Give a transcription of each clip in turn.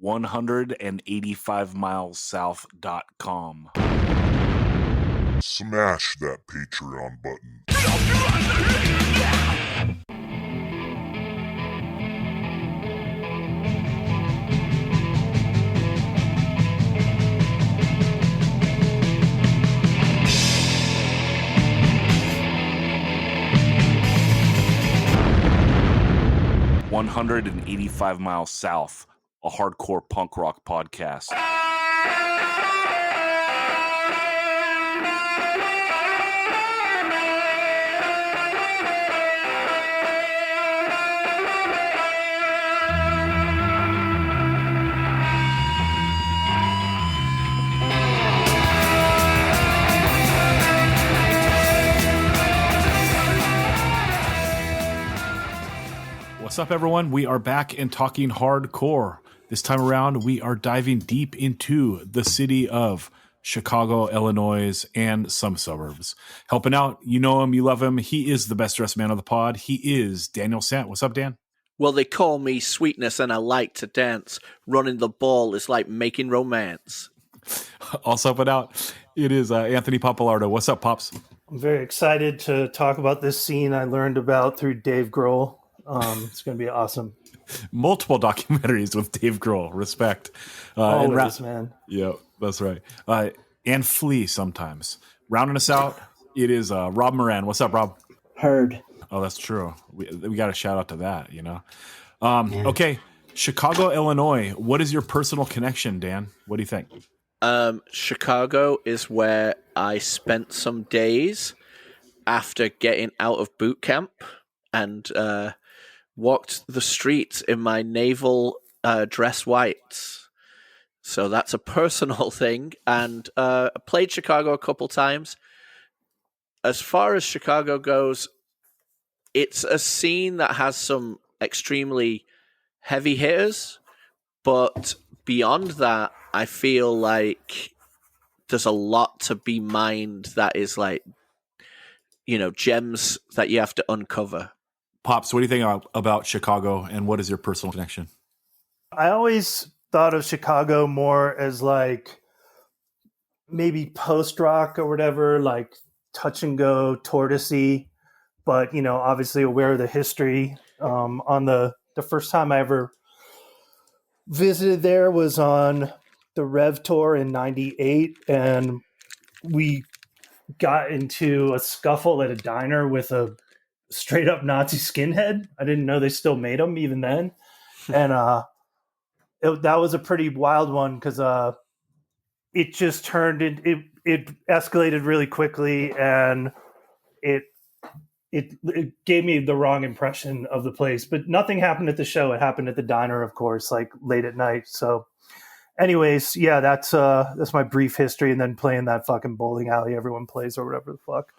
185milessouth.com. Smash that Patreon button. 185 Miles South, a hardcore punk rock podcast. What's up, everyone? We are back and talking hardcore. This time around, we are diving deep into the city of Chicago, Illinois, and some suburbs. Helping out, you know him, you love him. He is the best dressed man of the pod. He is Daniel Sant. What's up, Dan? Well, they call me Sweetness and I like to dance. Running the ball is like making romance. Also helping out, it is Anthony Pappalardo. What's up, Pops? I'm very excited to talk about this scene I learned about through Dave Grohl. It's going to be awesome. Multiple documentaries with Dave Grohl. Respect. Always, man. Yeah, that's right. And Flea sometimes. Rounding us out, it is Rob Moran. What's up, Rob? Heard. Oh, that's true. We got a shout out to that, you know. Okay, Chicago, Illinois. What is your personal connection, Dan? What do you think? Chicago is where I spent some days after getting out of boot camp and walked the streets in my naval dress whites. So that's a personal thing. And I played Chicago a couple times. As far as Chicago goes, it's a scene that has some extremely heavy hitters. But beyond that, I feel like there's a lot to be mined that is like, you know, gems that you have to uncover. Pops, what do you think about Chicago, and what is your personal connection? I always thought of Chicago more as like maybe post-rock or whatever, like touch and go, tortoisey, but, you know, obviously aware of the history. On the first time I ever visited there was on the Rev Tour in 98, and we got into a scuffle at a diner with a straight up Nazi skinhead. I didn't know they still made them even then. And that was a pretty wild one because it just turned it escalated really quickly, and it gave me the wrong impression of the place. But nothing happened at the show. It happened at the diner, of course, like late at night. So anyways, yeah, that's my brief history, and then playing that fucking bowling alley everyone plays or whatever the fuck.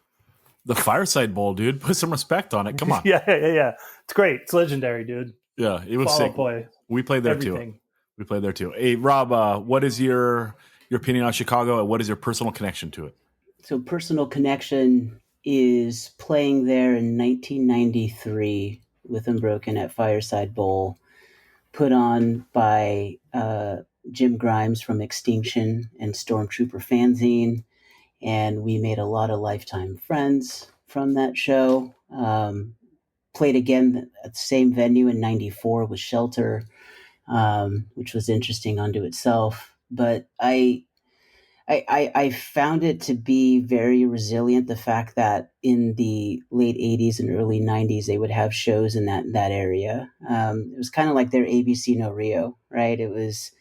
The Fireside Bowl, dude. Put some respect on it. Come on. Yeah. It's great. It's legendary, dude. Yeah, it was sick. Boy. We played there too. Hey, Rob, what is your opinion on Chicago, and what is your personal connection to it? So personal connection is playing there in 1993 with Unbroken at Fireside Bowl, put on by Jim Grimes from Extinction and Stormtrooper Fanzine. And we made a lot of lifetime friends from that show. Played again at the same venue in 94 with Shelter, which was interesting unto itself. But I found it to be very resilient, the fact that in the late 80s and early 90s, they would have shows in that area. It was kind of like their ABC No Rio, right? It was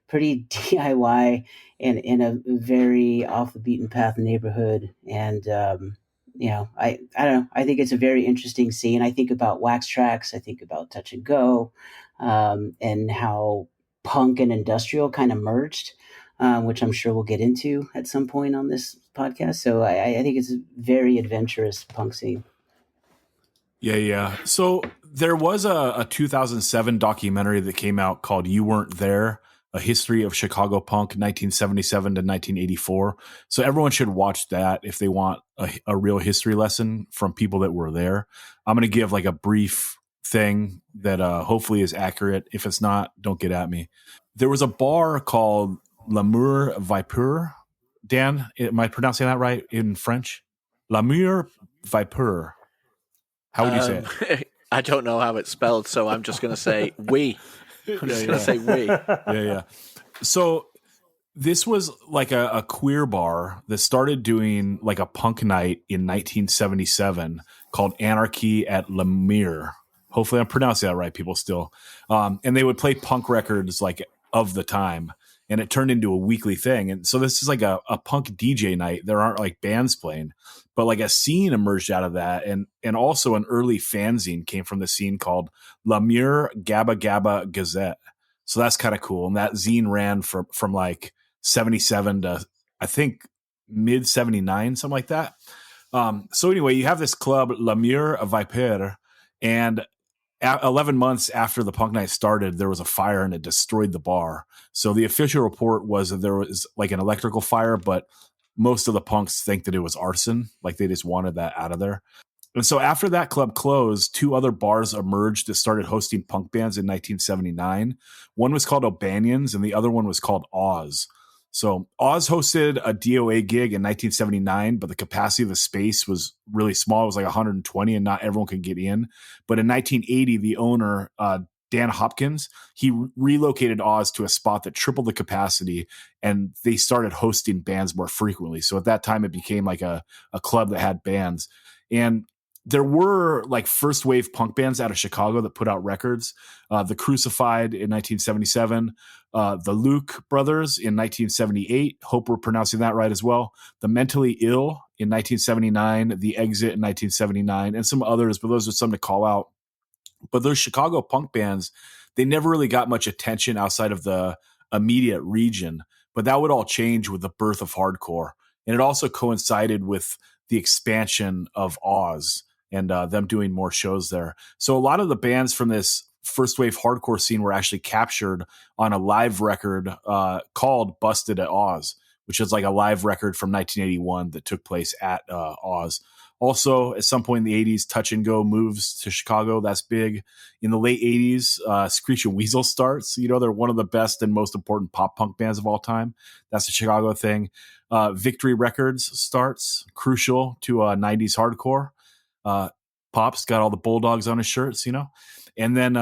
pretty DIY and in a very off the beaten path neighborhood. And, you know, I don't know. I think it's a very interesting scene. I think about Wax Tracks. I think about Touch and Go, and how punk and industrial kind of merged, which I'm sure we'll get into at some point on this podcast. So I think it's a very adventurous punk scene. Yeah. So there was a 2007 documentary that came out called You Weren't There, A History of Chicago Punk, 1977 to 1984. So everyone should watch that if they want a real history lesson from people that were there. I'm going to give like a brief thing that hopefully is accurate. If it's not, don't get at me. there was a bar called Mere Vipere. Dan, am I pronouncing that right in French? Mere Vipere. How would you say it? I don't know how it's spelled, so I'm just going to say we. I'm just going to say we. Yeah. So this was like a queer bar that started doing like a punk night in 1977 called Anarchy at Le Mere. Hopefully I'm pronouncing that right, people still. And they would play punk records like of the time, and it turned into a weekly thing. And so this is like a punk DJ night. There aren't like bands playing, but like a scene emerged out of that. And also an early fanzine came from the scene called La Mere Gabba Gabba Gazette. So that's kind of cool. And that zine ran from like 77 to I think mid 79, something like that. So anyway, you have this club, La Mere Vipere, and 11 months after the punk night started, there was a fire and it destroyed the bar. So the official report was that there was like an electrical fire, but most of the punks think that it was arson. Like they just wanted that out of there. And so after that club closed, two other bars emerged that started hosting punk bands in 1979. One was called O'Banion's and the other one was called Oz. So Oz hosted a DOA gig in 1979, but the capacity of the space was really small. It was like 120 and not everyone could get in. But in 1980, the owner, Dan Hopkins, he relocated Oz to a spot that tripled the capacity, and they started hosting bands more frequently. So at that time, it became like a club that had bands. And there were like first wave punk bands out of Chicago that put out records. The Crucified in 1977, the Luke Brothers in 1978. Hope we're pronouncing that right as well. The Mentally Ill in 1979, The Exit in 1979, and some others, but those are some to call out. But those Chicago punk bands, they never really got much attention outside of the immediate region. But that would all change with the birth of hardcore. And it also coincided with the expansion of Oz and them doing more shows there. So a lot of the bands from this first wave hardcore scene were actually captured on a live record called Busted at Oz, which is like a live record from 1981 that took place at Oz. Also, at some point in the 80s, Touch and Go moves to Chicago. That's big. In the late 80s, Screech and Weasel starts. You know, they're one of the best and most important pop punk bands of all time. That's a Chicago thing. Victory Records starts, crucial to 90s hardcore. Pop's got all the Bulldogs on his shirts, you know. And then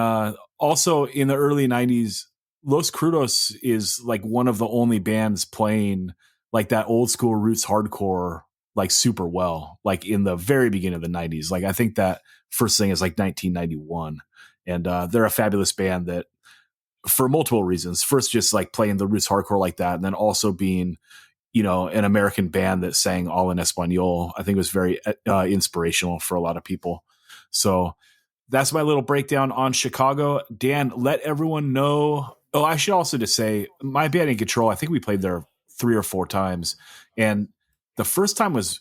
also in the early 90s, Los Crudos is like one of the only bands playing like that old school roots hardcore like super well, like in the very beginning of the 90s. Like I think that first thing is like 1991. And they're a fabulous band that for multiple reasons. First, just like playing the roots hardcore like that, and then also being, you know, an American band that sang all in Espanol. I think it was very inspirational for a lot of people. So that's my little breakdown on Chicago. Dan, let everyone know. Oh, I should also just say my band In Control, I think we played there 3 or 4 times. And the first time was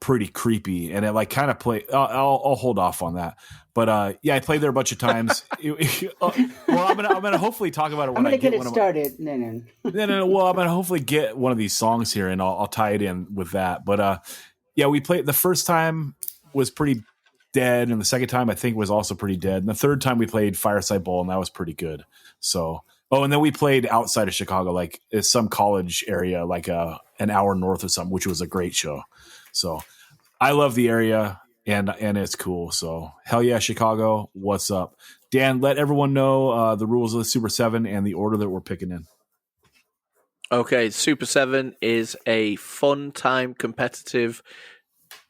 pretty creepy, and it like kind of play. I'll hold off on that, but yeah, I played there a bunch of times. Well, I'm gonna hopefully talk about it when I get it started. No. Well, I'm gonna hopefully get one of these songs here, and I'll tie it in with that. But yeah, we played the first time was pretty dead, and the second time I think was also pretty dead, and the third time we played Fireside Bowl, and that was pretty good. So. Oh, and then we played outside of Chicago, like some college area, like an hour north or something, which was a great show. So I love the area, and it's cool. So hell yeah, Chicago, what's up? Dan, let everyone know the rules of the Super 7 and the order that we're picking in. Okay, Super 7 is a fun time competitive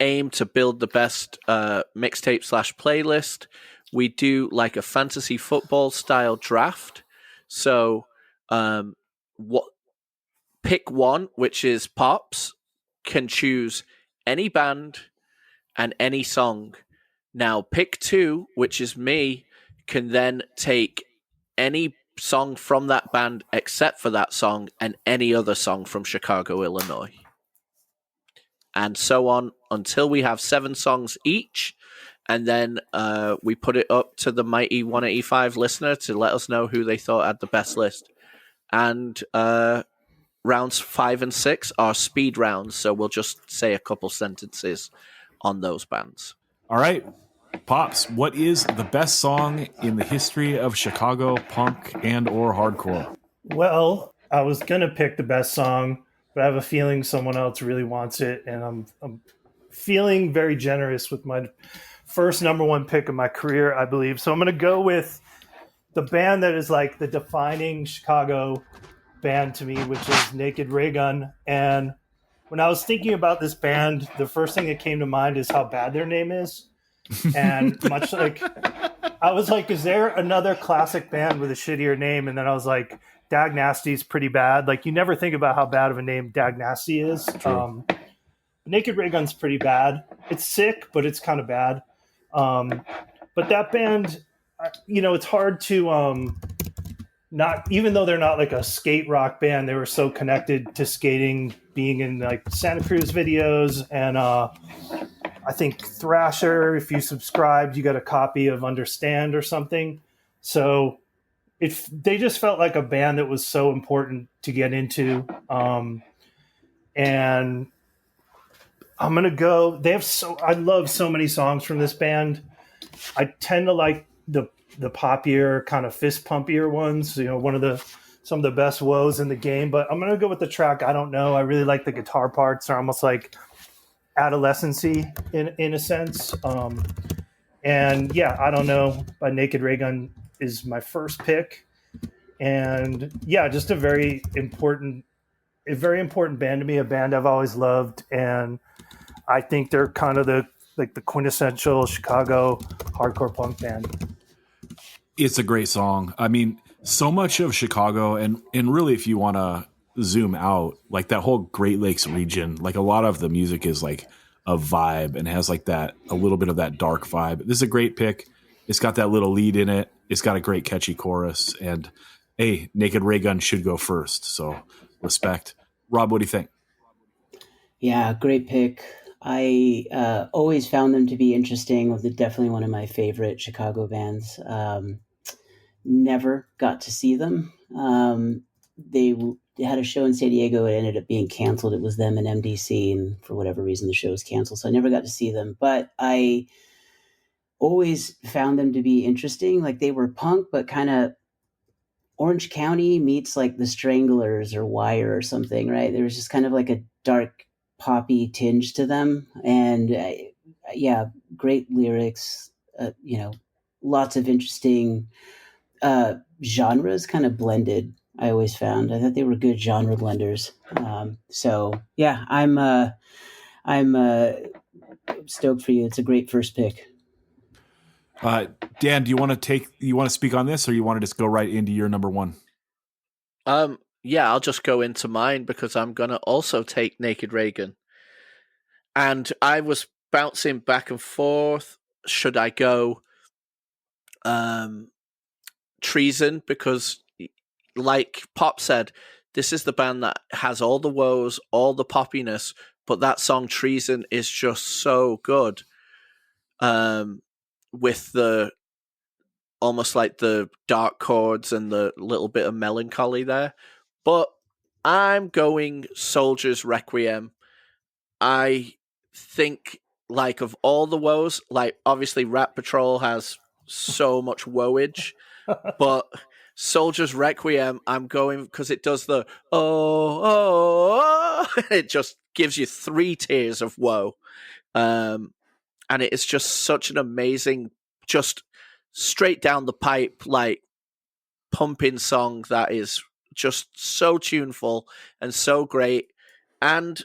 aim to build the best mixtape / playlist. We do like a fantasy football style draft. So, pick one, which is Pops, can choose any band and any song. Now, pick 2, which is me, can then take any song from that band except for that song and any other song from Chicago, Illinois. And so on until we have 7 songs each. And then we put it up to the mighty 185 listener to let us know who they thought had the best list. And rounds 5 and 6 are speed rounds, so we'll just say a couple sentences on those bands. All right. Pops, what is the best song in the history of Chicago punk and or hardcore? Well, I was gonna pick the best song, but I have a feeling someone else really wants it, and I'm feeling very generous with my first number one pick of my career, I believe. So I'm gonna go with the band that is like the defining Chicago band to me, which is Naked Raygun. And when I was thinking about this band, the first thing that came to mind is how bad their name is. And much like I was like, is there another classic band with a shittier name? And then I was like, Dag Nasty's pretty bad. Like, you never think about how bad of a name Dag Nasty is. Naked Raygun's pretty bad. It's sick, but it's kind of bad. But that band, it's hard to not, even though they're not like a skate rock band, they were so connected to skating, being in like Santa Cruz videos. And I think Thrasher, if you subscribed, you got a copy of Understand or something. So they just felt like a band that was so important to get into. And I'm going to go, I love so many songs from this band. I tend to like the poppier, kind of fist pumpier ones, some of the best woes in the game, but I'm going to go with the track I Don't Know. I really like the guitar parts. They're almost like adolescency in a sense. And yeah, I Don't Know by Naked Raygun is my first pick. And yeah, just a very important band to me, a band I've always loved. And I think they're kind of the quintessential Chicago hardcore punk band. It's a great song. I mean, so much of Chicago, and really, if you want to zoom out, like that whole Great Lakes region, like a lot of the music is like a vibe and has like a little bit of that dark vibe. This is a great pick. It's got that little lead in it. It's got a great catchy chorus, and hey, Naked Raygun should go first. So respect. Rob, what do you think? Yeah, great pick. I always found them to be interesting. Was definitely one of my favorite Chicago bands. Never got to see them. They had a show in San Diego. It ended up being canceled. It was them and MDC, and for whatever reason, the show was canceled. So I never got to see them. But I always found them to be interesting. Like, they were punk, but kind of Orange County meets like the Stranglers or Wire or something, right? There was just kind of like a dark poppy tinge to them. And yeah, great lyrics, lots of interesting genres kind of blended. I always found. I thought they were good genre blenders. So yeah, I'm stoked for you. It's a great first pick. Dan, do you want to speak on this, or you want to just go right into your number one? Yeah, I'll just go into mine because I'm going to also take Naked Raygun. And I was bouncing back and forth. Should I go Treason? Because like Pop said, this is the band that has all the woes, all the poppiness, but that song Treason is just so good. With the almost like the dark chords and the little bit of melancholy there. But I'm going Soldier's Requiem. I think, like, of all the woes, like, obviously Rat Patrol has so much woeage, but Soldier's Requiem, I'm going because it does the oh, it just gives you 3 tears of woe. And it is just such an amazing, just straight down the pipe, like, pumping song that is just so tuneful and so great. And,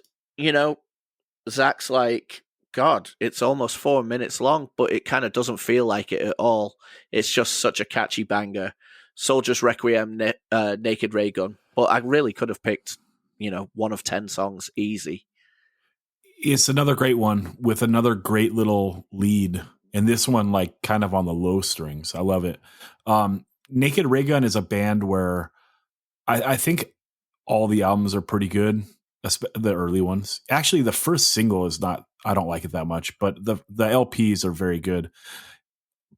Zack's like, God, it's almost 4 minutes long, but it kind of doesn't feel like it at all. It's just such a catchy banger. Soldier's Requiem, Naked Raygun. But I really could have picked, 1 of 10 songs easy. It's another great one with another great little lead. And this one, like, kind of on the low strings. I love it. Naked Raygun is a band where I think all the albums are pretty good, the early ones. Actually, the first single is not, I don't like it that much, but the LPs are very good.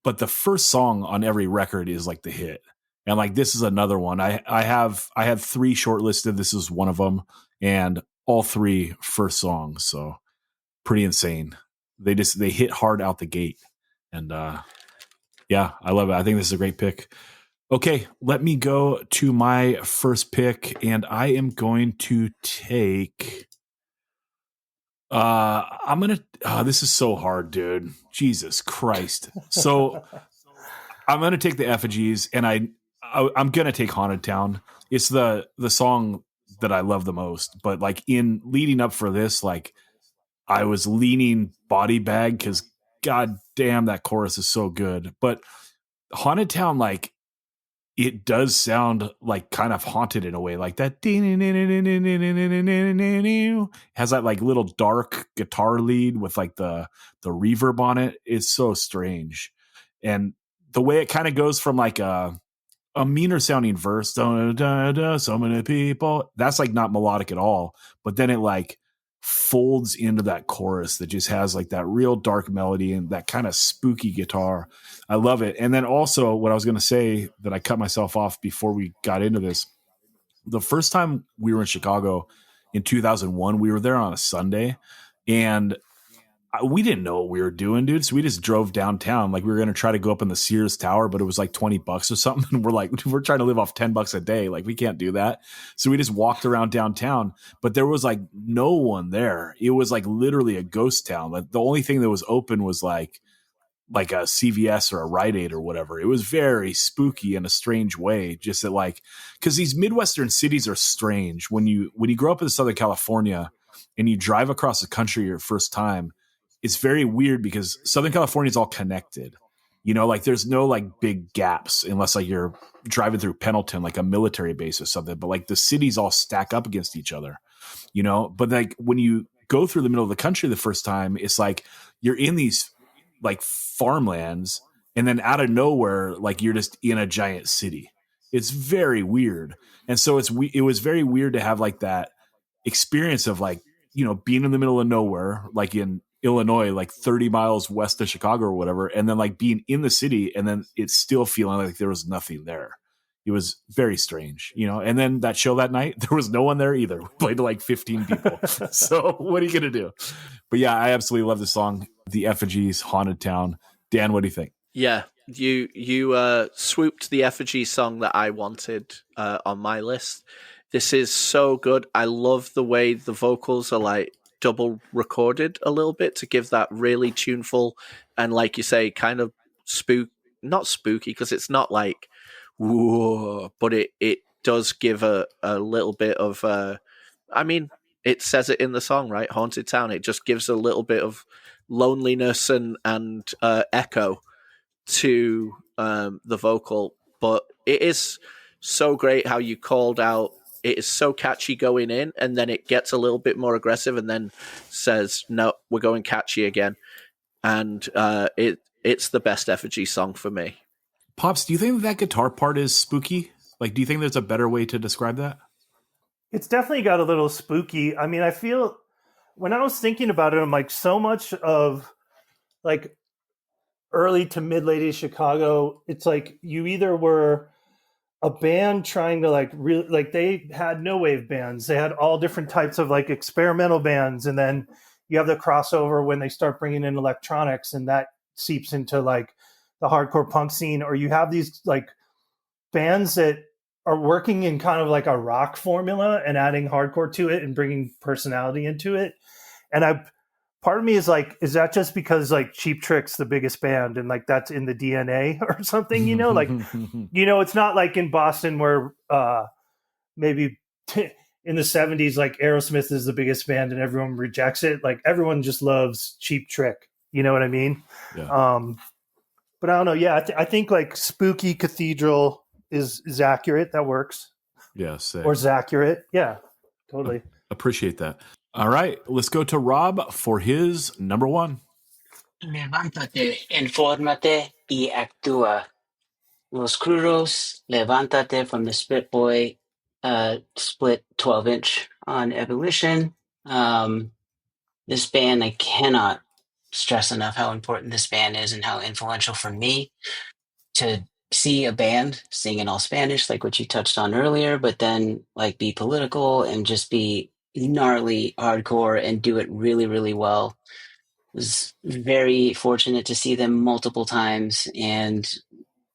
But the first song on every record is like the hit. And like, this is another one. I had 3 shortlisted. This is one of them. And all 3 first songs. So pretty insane. They hit hard out the gate. And yeah, I love it. I think this is a great pick. Okay, let me go to my first pick, and I am going to take. I'm gonna. This is so hard, dude. Jesus Christ. So I'm gonna take the effigies, and I'm gonna take Haunted Town. It's the song that I love the most. But like in leading up for this, like I was leaning Body Bag because god damn that chorus is so good. But Haunted Town, like it does sound like kind of haunted in a way, like that has that like little dark guitar lead with like the reverb on it. It's so strange. And the way it kind of goes from like a meaner sounding verse, so many people, that's like not melodic at all. But then it like folds into that chorus that just has like that real dark melody and that kind of spooky guitar. I love it. And then also what I was going to say that I cut myself off before we got into this, the first time we were in Chicago in 2001, we were there on a Sunday and we didn't know what we were doing, dude. So we just drove downtown. Like we were going to try to go up in the Sears Tower, but it was like $20 or something. And we're like, we're trying to live off $10 a day. Like we can't do that. So we just walked around downtown, but there was like no one there. It was like literally a ghost town. Like the only thing that was open was like a CVS or a Rite Aid or whatever. It was very spooky in a strange way. Just that like, cause these Midwestern cities are strange. When you grow up in Southern California and you drive across the country your first time, it's very weird because Southern California is all connected, you know, like there's no like big gaps unless like you're driving through Pendleton, like a military base or something, but like the cities all stack up against each other, you know, but like when you go through the middle of the country the first time, it's like you're in these like farmlands and then out of nowhere, like you're just in a giant city. It's very weird. And so it was very weird to have like that experience of like, you know, being in the middle of nowhere, like in Illinois, like 30 miles west of Chicago or whatever, and then like being in the city and then it's still feeling like there was nothing there. It was very strange, you know. And then that show that night, there was no one there either. We played to like 15 people. So what are you gonna do? But yeah, I absolutely love the song, The Effigies, Haunted Town. Dan, what do you think? Yeah, you swooped the Effigy song that I wanted on my list. This is so good. I love the way the vocals are like double recorded a little bit to give that really tuneful and, like you say, kind of not spooky because it's not like whoa, but it does give a little bit of I mean, it says it in the song, right? Haunted Town. It just gives a little bit of loneliness and echo to the vocal, but it is so great how you called out. It is so catchy going in, and then it gets a little bit more aggressive, and then says, "No, we're going catchy again." And it's the best Effigy song for me. Pops, do you think that guitar part is spooky? Like, do you think there's a better way to describe that? It's definitely got a little spooky. I mean, I feel when I was thinking about it, I'm like, so much of like early to mid late 80s Chicago, it's like you either were a band trying to like really, like they had no wave bands, they had all different types of like experimental bands, and then you have the crossover when they start bringing in electronics, and that seeps into like the hardcore punk scene, or you have these like bands that are working in kind of like a rock formula and adding hardcore to it and bringing personality into it. And part of me is like, is that just because like Cheap Trick's the biggest band and like that's in the DNA or something, you know? Like, you know, it's not like in Boston where maybe in the 70s, like Aerosmith is the biggest band and everyone rejects it. Like everyone just loves Cheap Trick. You know what I mean? Yeah. But I don't know. Yeah, I think like Spooky Cathedral is accurate. That works. Yeah, sick. Or Zacurate. Yeah, totally. Appreciate that. All right, let's go to Rob for his number one. Levántate, infórmate y actúa. Los Crudos, Levántate from the Spit Boy split 12-inch on Ebullition. This band, I cannot stress enough how important this band is and how influential for me to see a band sing in all Spanish, like what you touched on earlier, but then like be political and just be gnarly hardcore and do it really, really well. Was very fortunate to see them multiple times and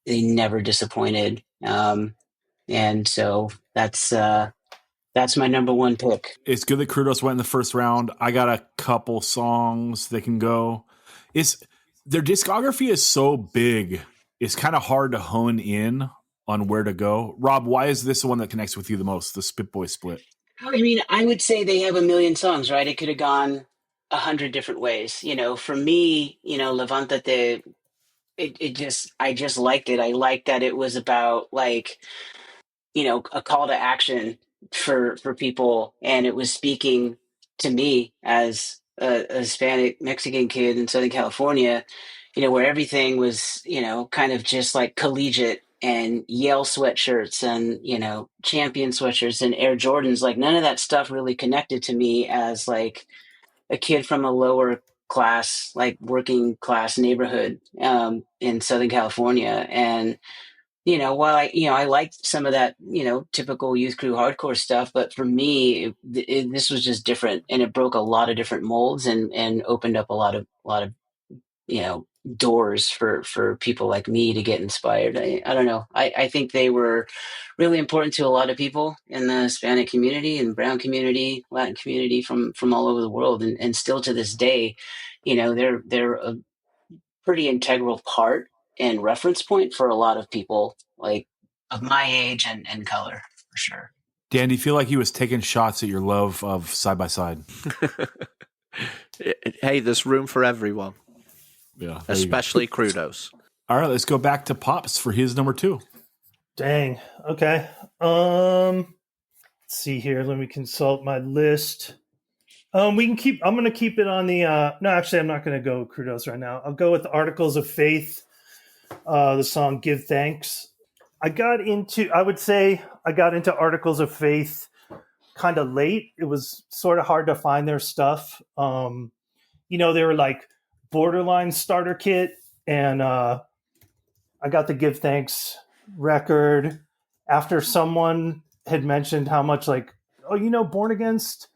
they never disappointed. And so that's my number one pick. It's good that Crudos went in the first round. I got a couple songs that can go. Their discography is so big, it's kind of hard to hone in on where to go. Rob, why is this the one that connects with you the most, the Spit Boy split? I mean, I would say they have a million songs, right? It could have gone 100 different ways. For me, Levantate, I just liked it. I liked that it was about like, a call to action for people, and it was speaking to me as a Hispanic Mexican kid in Southern California, where everything was, kind of just like collegiate and Yale sweatshirts and, Champion sweatshirts and Air Jordans. Like none of that stuff really connected to me as like a kid from a lower class, like working class neighborhood in Southern California. And while I liked some of that, typical youth crew hardcore stuff, but for me, this was just different, and it broke a lot of different molds and opened up a lot of doors for people like me to get inspired. I don't know. I think they were really important to a lot of people in the Hispanic community and brown community, Latin community from all over the world, and still to this day, they're a pretty integral part and reference point for a lot of people like of my age and color, for sure. Dan, do you feel like he was taking shots at your love of Side by Side? Hey, there's room for everyone. Yeah, especially Crudos. All right, let's go back to Pops for his number 2. Dang. Okay. Let's see here. Let me consult my list. I'm going to keep it on the, no, actually, I'm not going to go Crudos right now. I'll go with Articles of Faith, the song Give Thanks. I got into Articles of Faith kind of late. It was sort of hard to find their stuff. They were like Borderline starter kit, and I got the Give Thanks record after someone had mentioned how much like, Born Against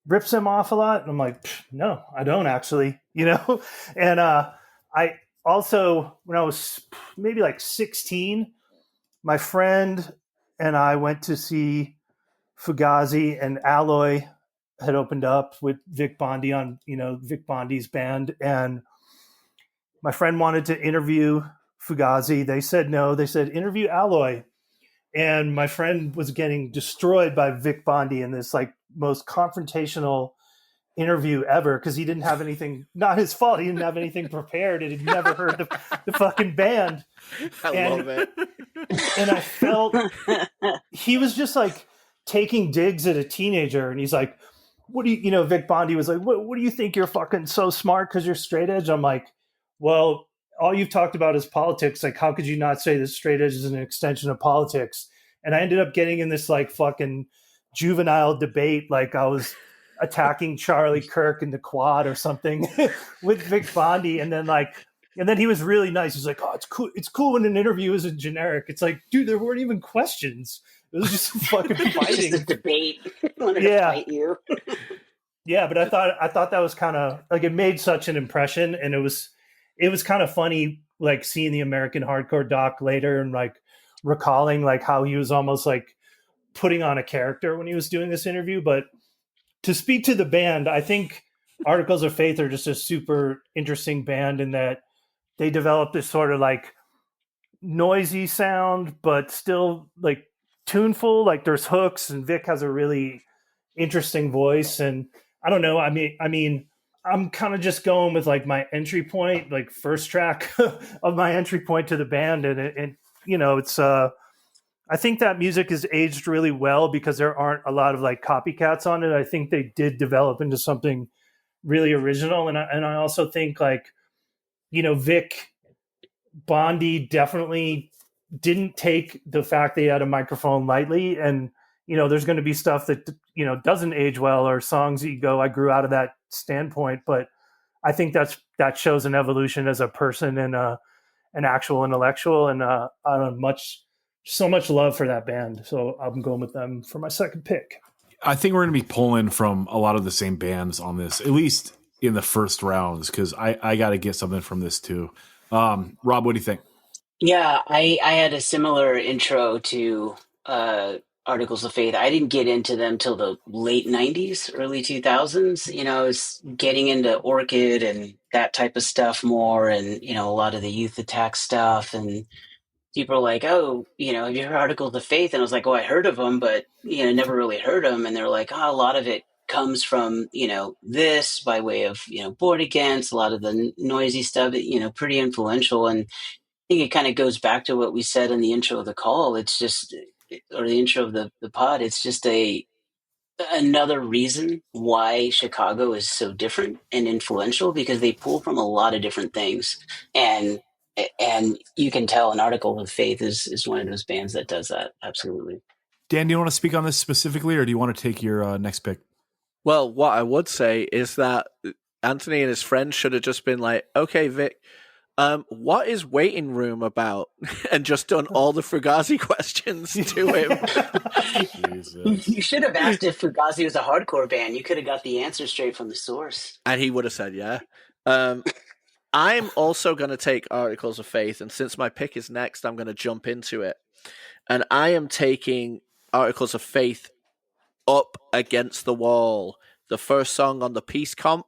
rips him off a lot. And I'm like, no, I don't actually, and I also, when I was maybe like 16, my friend and I went to see Fugazi, and Alloy had opened up with Vic Bondi on, Vic Bondi's band. And my friend wanted to interview Fugazi. They said no. They said, interview Alloy. And my friend was getting destroyed by Vic Bondi in this like most confrontational interview ever, because he didn't have anything, not his fault. He didn't have anything prepared, and he'd never heard the fucking band. I love it. And I felt he was just like taking digs at a teenager, and he's like, what do you, Vic Bondi was like, what do you think, you're fucking so smart because you're straight edge? I'm like, well, all you've talked about is politics. Like, how could you not say that straight edge is an extension of politics? And I ended up getting in this like fucking juvenile debate, like I was attacking Charlie Kirk in the quad or something with Vic Bondi. And then he was really nice. He's like, oh, it's cool. It's cool when an interview isn't generic. It's like, dude, there weren't even questions. It was just fucking fighting. Just a debate. Wanted to fight you. Yeah, but I thought that was kind of like, it made such an impression, and it was kind of funny, like seeing the American Hardcore doc later and like recalling like how he was almost like putting on a character when he was doing this interview. But to speak to the band, I think Articles of Faith are just a super interesting band in that they developed this sort of like noisy sound, but still like tuneful. Like there's hooks, and Vic has a really interesting voice. And I don't know. I mean, I'm kind of just going with like my entry point, like first track of my entry point to the band. And it's, I think that music is aged really well because there aren't a lot of like copycats on it. I think they did develop into something really original. And I also think like, Vic Bondi definitely didn't take the fact that he had a microphone lightly. And, there's going to be stuff that, doesn't age well, or songs that you go, I grew out of that standpoint. But I think that shows an evolution as a person and an actual intellectual, and so much love for that band. So I'm going with them for my second pick. I think we're going to be pulling from a lot of the same bands on this, at least in the first rounds, because I got to get something from this too. Rob, what do you think? Yeah, I had a similar intro to Articles of Faith. I didn't get into them till the late 90s, early 2000s. I was getting into Orchid and that type of stuff more, and a lot of the youth attack stuff. And people are like, "Oh, have you heard Articles of Faith?" And I was like, "Oh, I heard of them, but never really heard them." And they're like, "Oh, a lot of it comes from this by way of Born Against, a lot of the noisy stuff, pretty influential." And think it kind of goes back to what we said in the intro of the call. It's just, or the intro of the pod. It's just another reason why Chicago is so different and influential, because they pull from a lot of different things, and you can tell an Article of Faith is one of those bands that does that. Absolutely. Dan, do you want to speak on this specifically, or do you want to take your next pick? Well, what I would say is that Anthony and his friends should have just been like, "Okay, Vic, what is Waiting Room about?" and just done all the Fugazi questions to him. You should have asked if Fugazi was a hardcore band. You could have got the answer straight from the source. And he would have said, yeah. I'm also going to take Articles of Faith, and since my pick is next, I'm going to jump into it. And I am taking Articles of Faith Up Against the Wall, the first song on the Peace Comp.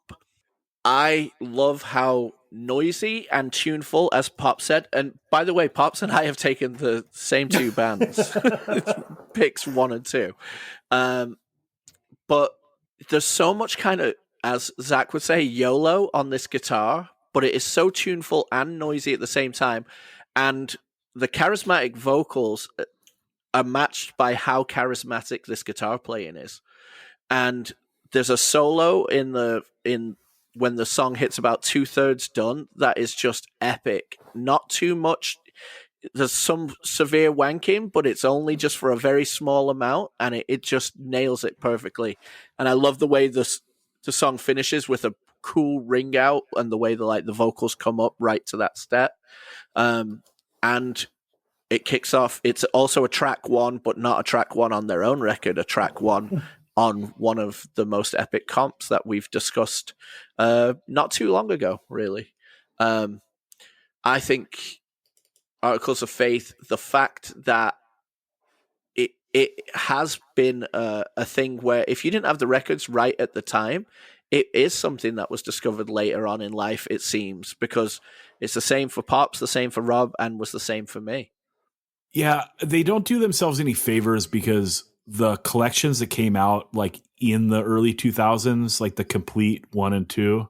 I love how noisy and tuneful, as Pop said. And by the way, Pops and I have taken the same two bands, picks 1 and 2. But there's so much kind of, as Zack would say, YOLO on this guitar, but it is so tuneful and noisy at the same time. And the charismatic vocals are matched by how charismatic this guitar playing is. And there's a solo in when the song hits about 2/3 done, that is just epic. Not too much. There's some severe wanking, but it's only just for a very small amount, and it just nails it perfectly. And I love the way the song finishes with a cool ring out, and the way the vocals come up right to that step. And it kicks off. It's also a track 1, but not a track 1 on their own record, a track 1 on one of the most epic comps that we've discussed not too long ago, really. I think Articles of Faith, the fact that it has been a thing where if you didn't have the records right at the time, it is something that was discovered later on in life, it seems, because it's the same for Pops, the same for Rob, and was the same for me. Yeah, they don't do themselves any favors, because the collections that came out like in the early 2000s, like the complete 1 and 2,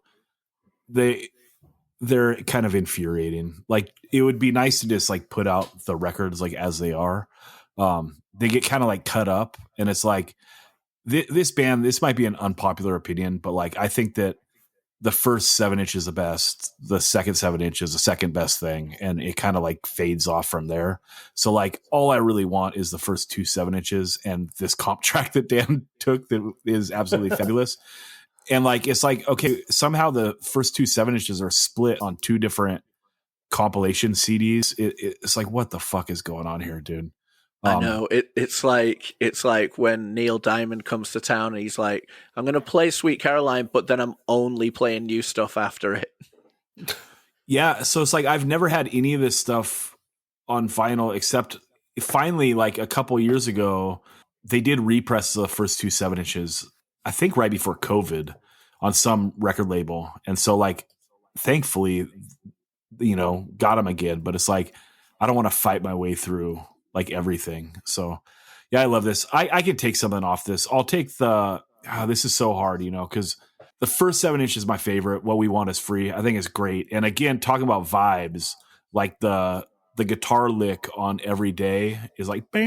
they're kind of infuriating. Like, it would be nice to just like put out the records like as they are. They get kind of like cut up, and it's like this band, this might be an unpopular opinion, but like I think that the first 7-inch is the best, the second 7-inch is the second best thing, and it kind of like fades off from there. So like all I really want is the first 2 7-inches and this comp track that Dan took that is absolutely fabulous. And like it's like, okay, somehow the first 2 7-inches are split on 2 different compilation CDs. It's like, what the fuck is going on here, dude? I know it's like when Neil Diamond comes to town and he's like, "I'm going to play Sweet Caroline, but then I'm only playing new stuff after it." Yeah, so it's like I've never had any of this stuff on vinyl, except finally, like a couple years ago, they did repress the first 2 7-inches. I think right before COVID on some record label, and so like, thankfully, got them again. But it's like I don't want to fight my way through like everything. So yeah, I love this. I can take something off this. I'll take this is so hard, because the first 7-inch is my favorite. What We Want Is Free. I think it's great. And again, talking about vibes, like the guitar lick on Every Day is like, like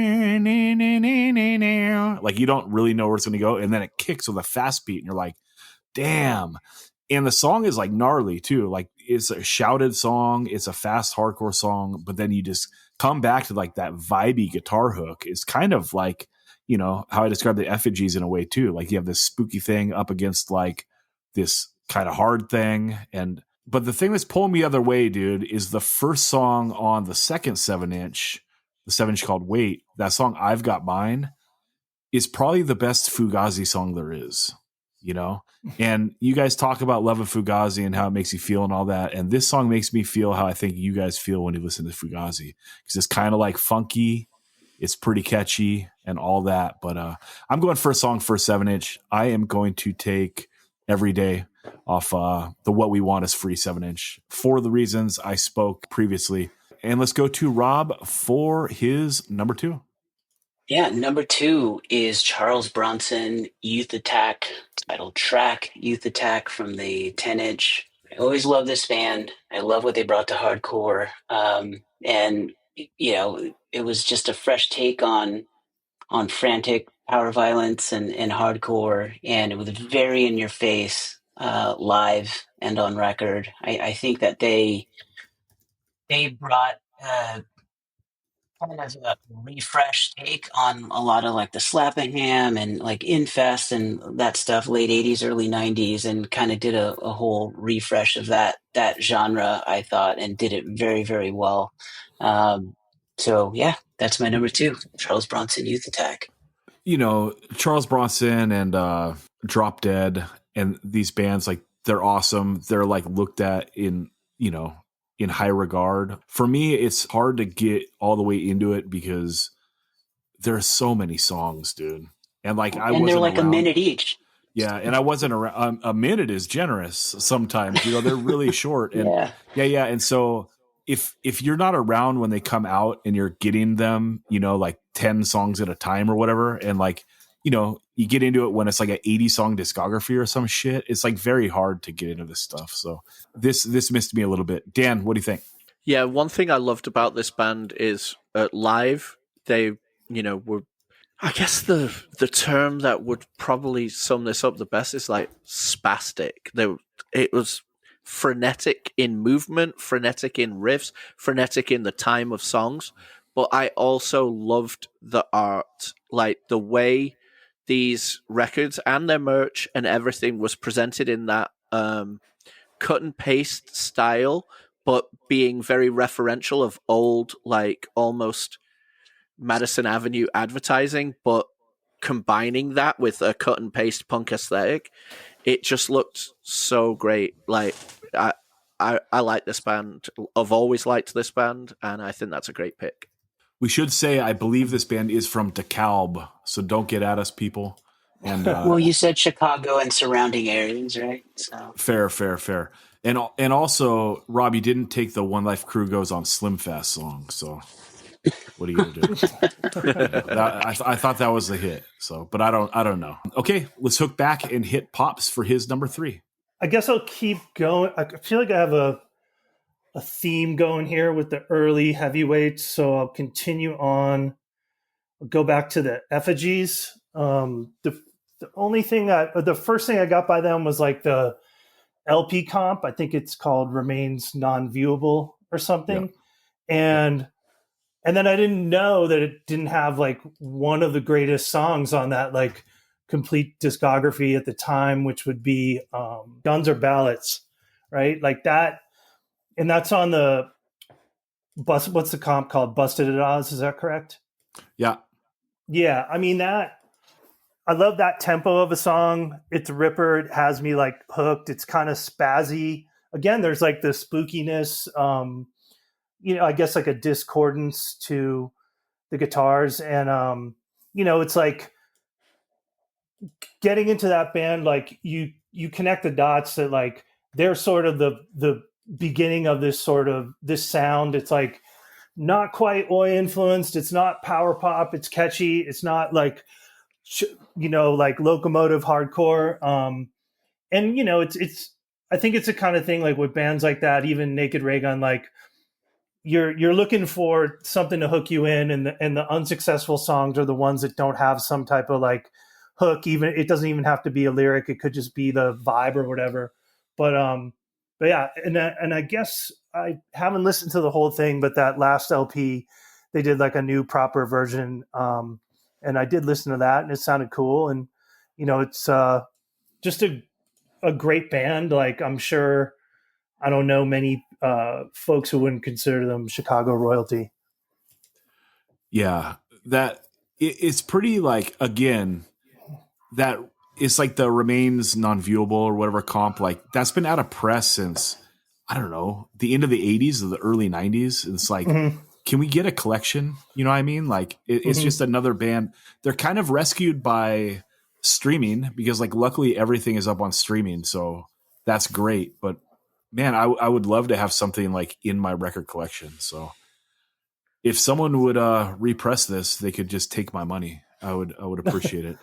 you don't really know where it's going to go. And then it kicks with a fast beat and you're like, damn. And the song is like gnarly too. Like it's a shouted song. It's a fast hardcore song, but then you just come back to like that vibey guitar hook. It's kind of like, how I describe the effigies in a way too. Like you have this spooky thing up against like this kind of hard thing. But the thing that's pulling me the other way, dude, is the first song on the second 7-inch, the 7-inch called Wait. That song, I've Got Mine, is probably the best Fugazi song there is. you know? And you guys talk about Love of Fugazi and how it makes you feel and all that. And this song makes me feel how I think you guys feel when you listen to Fugazi, because it's kind of like funky. It's pretty catchy and all that. But I'm going first song for a 7-inch. I am going to take Every Day off the What We Want Is Free 7-inch for the reasons I spoke previously. And let's go to Rob for his number 2. Yeah, number 2 is Charles Bronson, Youth Attack, title track, Youth Attack from the 10-inch. I always love this band. I love what they brought to hardcore. And, you know, it was just a fresh take on frantic power violence and hardcore. And it was very in your face live and on record. I think that they brought kind of a refresh take on a lot of like the Slappingham and like Infest and that stuff, late 80s, early 90s, and kind of did a whole refresh of that genre, I thought, and did it very, very well. So yeah, that's my number 2, Charles Bronson, Youth Attack. You know, Charles Bronson and Drop Dead and these bands, like, they're awesome. They're like looked at in, you know, in high regard. For me, it's hard to get all the way into it because there's so many songs, dude. And like, and they're like around. A minute each. Yeah. And I wasn't around. A minute is generous sometimes, you know, they're really short. And yeah. And so if you're not around when they come out and you're getting them, you know, like 10 songs at a time or whatever, and like, you know, you get into it when it's like an 80 song discography or some shit, it's like very hard to get into this stuff. So this missed me a little bit. Dan, what do you think? Yeah, one thing I loved about this band is live, they, you know, were, I guess the term that would probably sum this up the best is like spastic. It was frenetic in movement, frenetic in riffs, frenetic in the time of songs. But I also loved the art, like the way these records and their merch and everything was presented in that cut and paste style, but being very referential of old, like almost Madison Avenue advertising, but combining that with a cut and paste punk aesthetic. It just looked so great. Like I like this band. I've always liked this band, and I think that's a great pick. We should say, I believe this band is from DeKalb, so don't get at us, people. And well, you said Chicago and surrounding areas, right? So fair. And also, Rob, you didn't take the One Life Crew Goes on Slim Fast song, so what are you gonna do? I thought that was the hit. So, but I don't know. Okay, let's hook back and hit Pops for his number 3. I guess I'll keep going. I feel like I have a theme going here with the early heavyweights, so I'll continue on. I'll go back to the Effigies. The first thing I got by them was like the LP comp. I think it's called Remains Non-Viewable or something. Yeah. And then I didn't know that it didn't have like one of the greatest songs on that like complete discography at the time, which would be Guns or Ballots, right? Like that. And that's on the bus. What's the comp called? Busted at Oz. Is that correct? Yeah. Yeah. I mean, I love that tempo of a song. It's a ripper. It has me like hooked. It's kind of spazzy. Again, there's like the spookiness, you know, I guess like a discordance to the guitars. And, you know, it's like getting into that band, like you connect the dots that like they're sort of the beginning of this sound. It's like not quite Oi influenced. It's not power pop. It's catchy. It's not like, you know, like locomotive hardcore. And you know, it's, I think it's a kind of thing like with bands like that, even Naked Raygun, like you're looking for something to hook you in, and the unsuccessful songs are the ones that don't have some type of like hook. Even it doesn't even have to be a lyric. It could just be the vibe or whatever. But yeah, and I guess I haven't listened to the whole thing, but that last LP, they did like a new proper version, and I did listen to that, and it sounded cool. And you know, it's just a great band. Like I'm sure, I don't know many folks who wouldn't consider them Chicago royalty. Yeah, that it's pretty like, again, that it's like the Remains non-viewable or whatever comp, like that's been out of press since, I don't know, the end of the 80s or the early 90s. It's like, can we get a collection? You know what I mean? Like it's just another band. They're kind of rescued by streaming because like luckily everything is up on streaming. So that's great. But man, I would love to have something like in my record collection. So if someone would repress this, they could just take my money. I would appreciate it.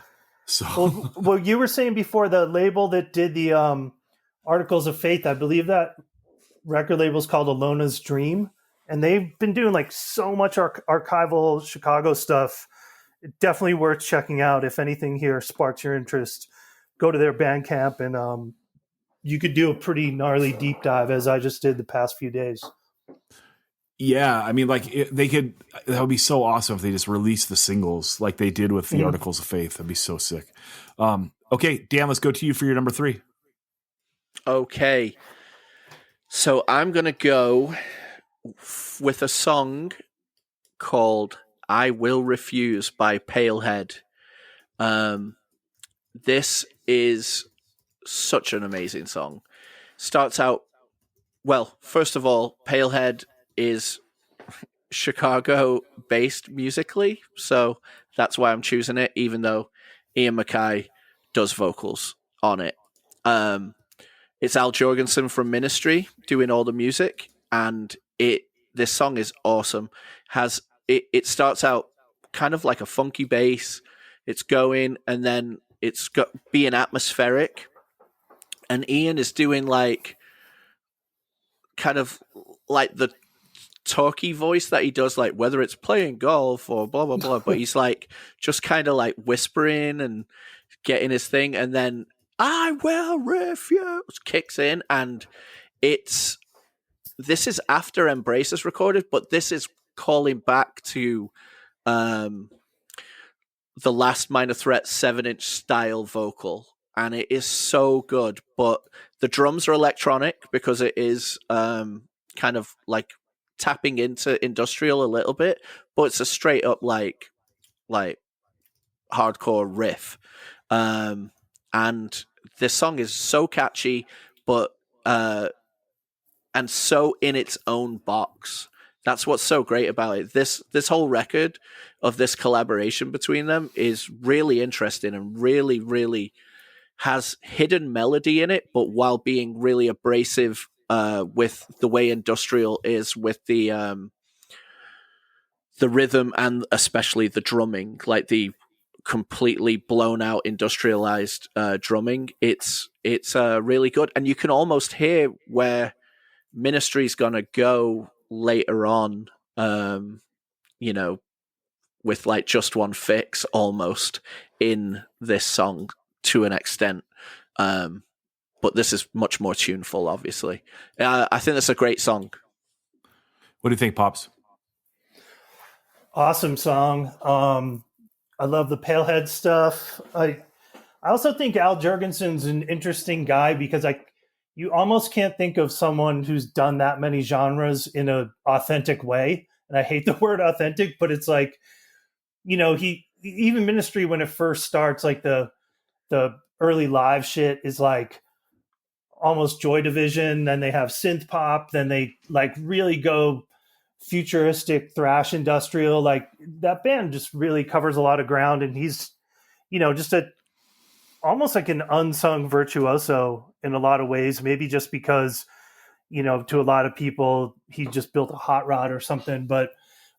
So well, you were saying before the label that did the Articles of Faith, I believe that record label is called Alona's Dream, and they've been doing like so much archival Chicago stuff. Definitely worth checking out. If anything here sparks your interest, go to their Bandcamp, and you could do a pretty gnarly deep dive, as I just did the past few days. Yeah, I mean, like that would be so awesome if they just released the singles like they did with the Articles of Faith. That'd be so sick. Okay, Dan, let's go to you for your number 3. Okay. So I'm going to go with a song called I Will Refuse by Palehead. This is such an amazing song. Starts out, well, first of all, Palehead is Chicago-based musically, so that's why I'm choosing it, even though Ian MacKaye does vocals on it. It's Al Jorgensen from Ministry doing all the music, and this song is awesome. It starts out kind of like a funky bass. It's going, and then it's got being atmospheric, and Ian is doing like kind of like the talky voice that he does, like whether it's playing golf or blah blah blah, but he's like just kind of like whispering and getting his thing, and then I will refuse kicks in, and this is after Embrace is recorded, but this is calling back to the Last Minor Threat 7-inch style vocal, and it is so good. But the drums are electronic because it is kind of like tapping into industrial a little bit, but it's a straight up like hardcore riff. And this song is so catchy, but and so in its own box. That's what's so great about it. This whole record of this collaboration between them is really interesting and really, really has hidden melody in it, but while being really abrasive with the way industrial is with the rhythm and especially the drumming, like the completely blown out industrialized drumming. It's really good, and you can almost hear where Ministry's gonna go later on, with like Just One Fix almost in this song to an extent. But this is much more tuneful, obviously. I think that's a great song. What do you think, Pops? Awesome song. I love the Palehead stuff. I also think Al Jorgensen's an interesting guy because you almost can't think of someone who's done that many genres in an authentic way. And I hate the word authentic, but it's like, he even Ministry when it first starts, like the early live shit is like almost Joy Division. Then they have synth pop. Then they like really go futuristic thrash industrial. Like that band just really covers a lot of ground. And he's, just almost like an unsung virtuoso in a lot of ways, maybe just because, to a lot of people, he just built a hot rod or something. But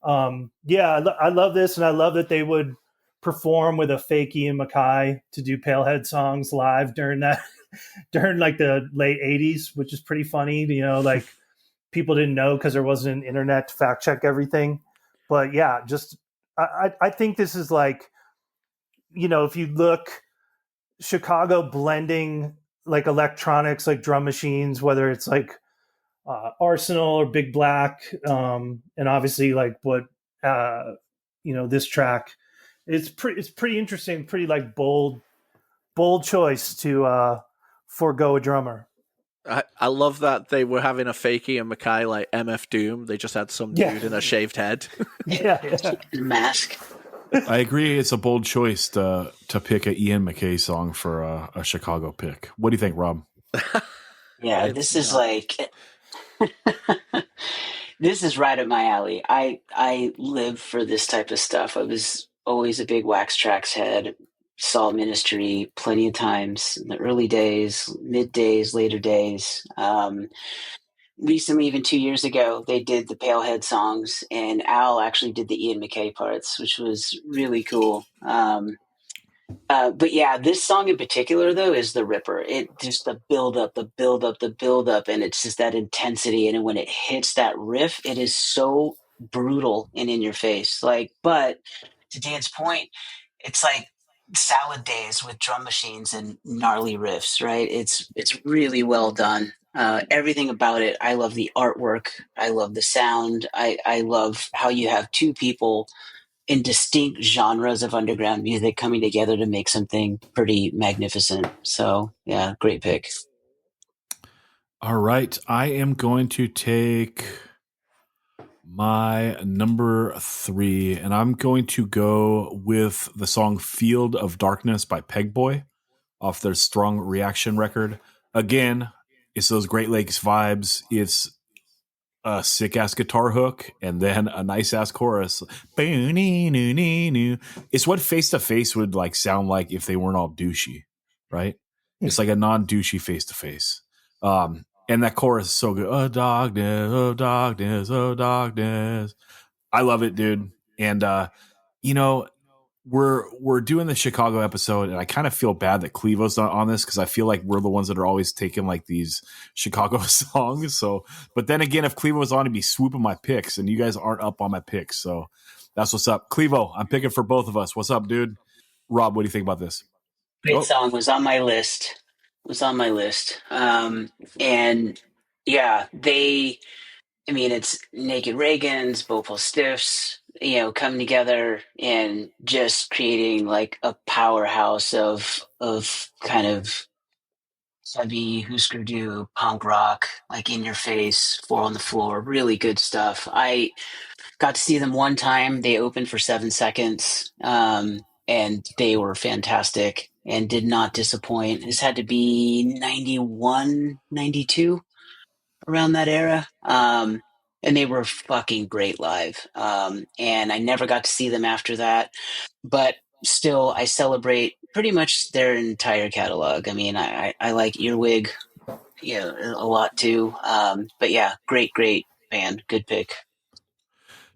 I love this. And I love that they would perform with a fake Ian MacKaye to do Palehead songs live during like the late 80s, which is pretty funny. Like people didn't know because there wasn't an internet to fact check everything. But yeah, just I think this is like, if you look, Chicago blending like electronics, like drum machines, whether it's like Arsenal or Big Black, and obviously like what this track, it's pretty interesting, pretty like bold choice to forego a drummer. I love that they were having a fakey and MacKaye like MF Doom. They just had some dude in a shaved head. Yeah. Mask. I agree. It's a bold choice to pick a Ian MacKaye song for a Chicago pick. What do you think, Rob? Yeah, It's this is not. like this is right up my alley. I live for this type of stuff. I was always a big Wax Trax head. Saw Ministry plenty of times in the early days, mid days, later days. Recently, even 2 years ago, they did the Palehead songs, and Al actually did the Ian MacKaye parts, which was really cool. But yeah, this song in particular, though, is the ripper. It just the build up, the build up, the build up, and it's just that intensity. And when it hits that riff, it is so brutal and in your face. Like, but to Dan's point, it's like salad days with drum machines and gnarly riffs, right? It's really well done. Everything about it. I love the artwork. I love the sound. I love how you have two people in distinct genres of underground music coming together to make something pretty magnificent. So yeah, great pick. All right. I am going to take my number 3, and I'm going to go with the song Field of Darkness by Pegboy off their Strong Reaction record. Again, it's those Great Lakes vibes. It's a sick ass guitar hook and then a nice ass chorus. It's what Face to Face would like sound like if they weren't all douchey, right? It's like a non-douchey Face to Face. And that chorus is so good. Oh darkness, oh darkness, oh darkness. I love it, dude. And we're doing the Chicago episode, and I kind of feel bad that Clevo's not on this because I feel like we're the ones that are always taking like these Chicago songs. So, but then again, if Clevo's on, he'd be swooping my picks, and you guys aren't up on my picks. So that's what's up. Clevo, I'm picking for both of us. What's up, dude? Rob, what do you think about this? Great song, was on my list. And yeah, it's Naked Reagans, Bhopal Stiffs, coming together and just creating like a powerhouse of kind of heavy Husker Du punk rock, like in your face, four on the floor, really good stuff. I got to see them one time. They opened for 7 seconds, and they were fantastic and did not disappoint. This had to be 91, 92, around that era. And they were fucking great live. And I never got to see them after that, but still I celebrate pretty much their entire catalog. I mean, I like Earwig, a lot too. But yeah, great band. Good pick.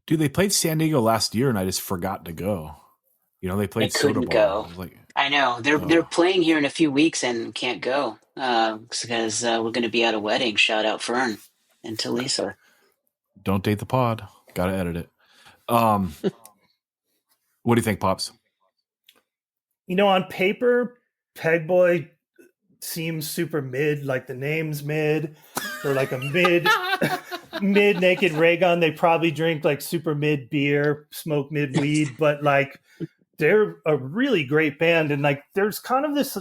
Dude, they played San Diego last year, and I just forgot to go. They played Soda couldn't Bar. go. I know they're playing here in a few weeks and can't go because we're going to be at a wedding. Shout out Fern and Talisa. Don't date the pod. Got to edit it. What do you think, Pops? On paper, Pegboy seems super mid. Like the name's mid, or like a mid Naked Raygun. They probably drink like super mid beer, smoke mid weed, but like they're a really great band. And like there's kind of this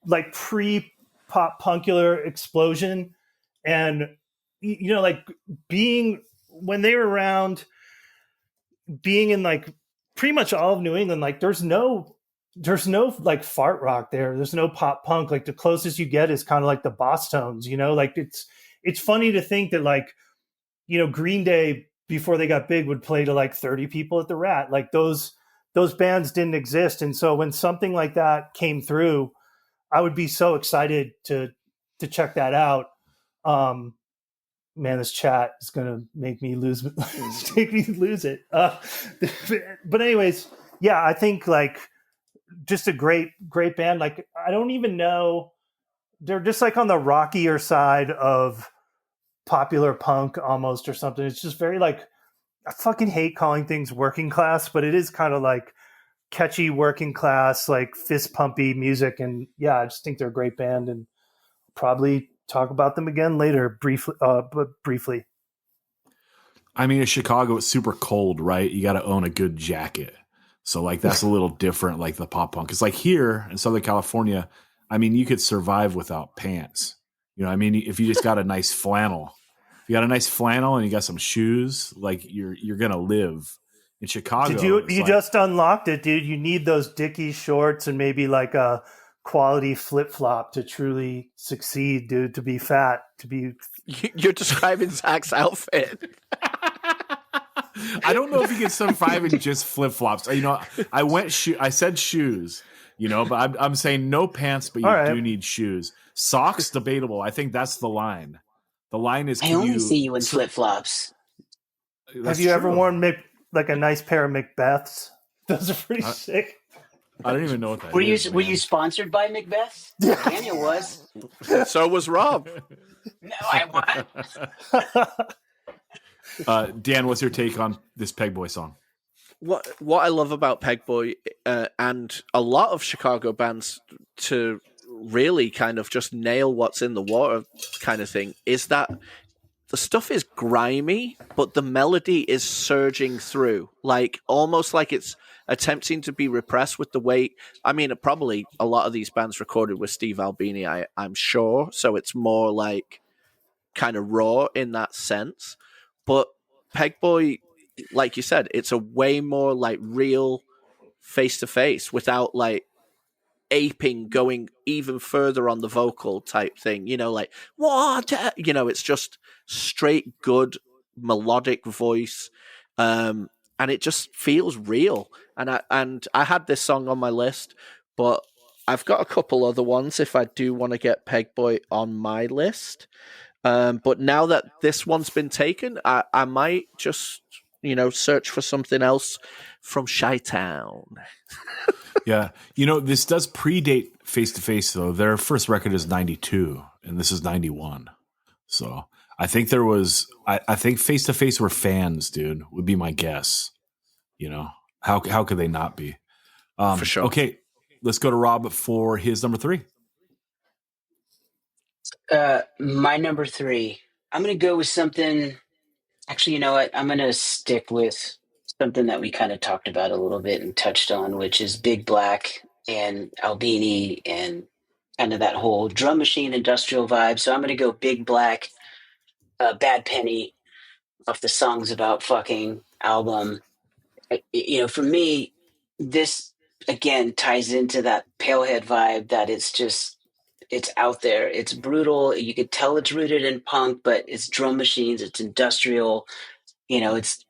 like pre-pop punkular explosion, and like being when they were around, being in like pretty much all of New England, like there's no like fart rock there. There's no pop punk. Like the closest you get is kind of like the Boss Tones, like it's funny to think that like, Green Day before they got big would play to like 30 people at the Rat. Like those bands didn't exist. And so when something like that came through, I would be so excited to check that out. Man, this chat is going to make me lose it. But anyways, yeah, I think like just a great band. Like, I don't even know. They're just like on the rockier side of popular punk almost, or something. It's just very like, I fucking hate calling things working class, but it is kind of like catchy working class, like fist pumpy music. And yeah, I just think they're a great band, and probably talk about them again later, briefly. I mean, in Chicago, it's super cold, right? You got to own a good jacket. So like, that's a little different, like the pop punk. It's like here in Southern California, I mean, you could survive without pants. I mean, if you just got a nice flannel, and you got some shoes, like you're going to live in Chicago. Did you it's like, just unlocked it, dude? You need those Dickies shorts and maybe like a quality flip flop to truly succeed, dude. To be fat, to be. You're describing Zack's outfit. I don't know if you get some five in just flip flops. You know, I said shoes. You know, but I'm saying no pants, but you do need shoes. Socks, debatable. I think that's the line. The line is. I only see you in flip flops. Have you ever worn like a nice pair of Macbeths? Those are pretty sick. I don't even know what that is. Were you sponsored by Macbeth? Daniel was. So was Rob. No, I wasn't. Dan, what's your take on this Pegboy song? What I love about Pegboy and a lot of Chicago bands to really kind of just nail what's in the water kind of thing is that the stuff is grimy, but the melody is surging through, like almost like it's attempting to be repressed with the way. I mean, probably a lot of these bands recorded with Steve Albini, I'm sure, so it's more like kind of raw in that sense. But Pegboy, like you said, it's a way more like real face to face without like aping, going even further on the vocal type thing, you know, like what, you know, it's just straight good melodic voice, and it just feels real. And I had this song on my list, but I've got a couple other ones if I do want to get Pegboy on my list. But now that this one's been taken, I might just, you know, search for something else from Chi-Town. Yeah. You know, this does predate Face to Face, though. Their first record is 92, and this is 91. So I think there was, I think Face to Face were fans, dude, would be my guess. You know, how could they not be? For sure. Okay, let's go to Rob for his number 3. My number 3. I'm going to go with something. Actually, you know what? I'm going to stick with something that we kind of talked about a little bit and touched on, which is Big Black and Albini and kind of that whole drum machine industrial vibe. So I'm going to go Big Black, Bad Penny off the Songs About Fucking album. You know, for me, this again ties into that Palehead vibe that it's out there. It's brutal. You could tell it's rooted in punk, but it's drum machines. It's industrial. You know, it's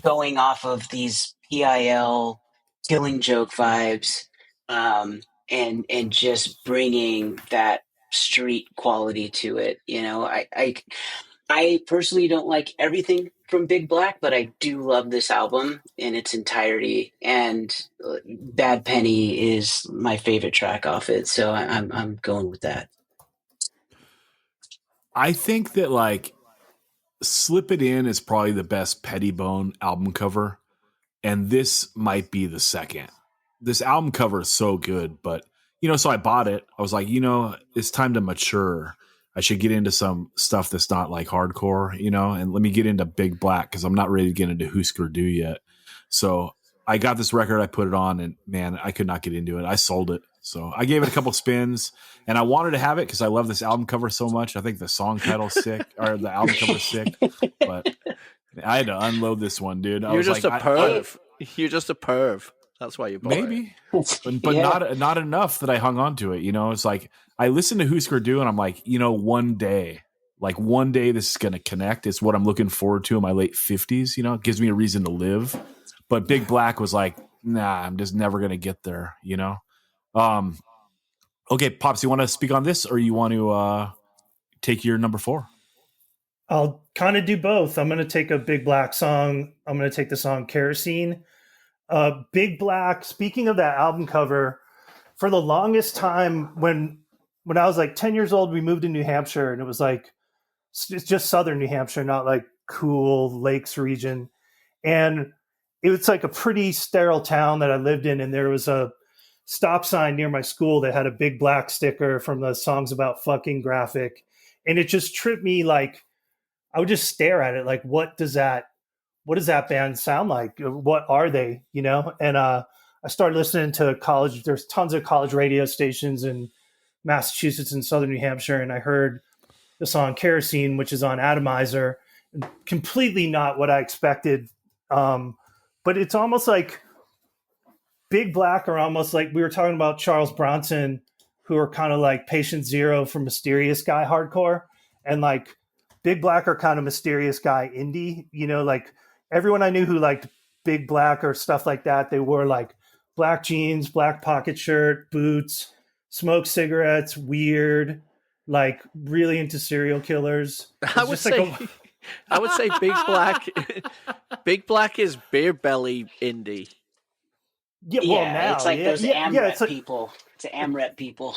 going off of these PIL Killing Joke vibes, and just bringing that street quality to it. You know, I personally don't like everything from Big Black, but I do love this album in its entirety, and Bad Penny is my favorite track off it, so I'm going with that. I think that like Slip It In is probably the best Pettibone album cover, and this might be the second. This album cover is so good, but you know, so I bought it. I was like, you know, it's time to mature. I should get into some stuff that's not like hardcore, you know, and let me get into Big Black because I'm not ready to get into Husker Du yet. So I got this record, I put it on, and man, I could not get into it. I sold it. So I gave it a couple spins, and I wanted to have it because I love this album cover so much. I think the song title's sick, or the album cover's sick, but I had to unload this one, dude. You're just a perv. You're just a perv. That's why you bought maybe, it. but not enough that I hung on to it. You know, it's like I listened to Husker Du, and I'm like, you know, one day this is going to connect. It's what I'm looking forward to in my late 50s. You know, it gives me a reason to live. But Big Black was like, nah, I'm just never going to get there. You know. Okay, Pops, you want to speak on this, or you want to take your number 4? I'll kind of do both. I'm going to take a Big Black song. I'm going to take the song Kerosene. Big Black, speaking of that album cover, for the longest time when I was like 10 years old, we moved to New Hampshire, and it was like, it's just southern New Hampshire, not like cool lakes region. And it was like a pretty sterile town that I lived in, and there was a stop sign near my school that had a Big Black sticker from the Songs About Fucking graphic. And it just tripped me. Like, I would just stare at it. Like, what does that band sound like? What are they, you know? And I started listening to college. There's tons of college radio stations in Massachusetts and southern New Hampshire. And I heard the song Kerosene, which is on Atomizer. Completely not what I expected. But but it's almost like Big Black are almost like we were talking about Charles Bronson, who are kind of like Patient Zero for Mysterious Guy hardcore, and like Big Black are kind of Mysterious Guy indie. You know, like everyone I knew who liked Big Black or stuff like that, they wore like black jeans, black pocket shirt, boots, smoked cigarettes, weird, like really into serial killers. I would say Big Black is beer belly indie. Yeah, well, now it's like those AMREP it's like, people. It's AMREP people.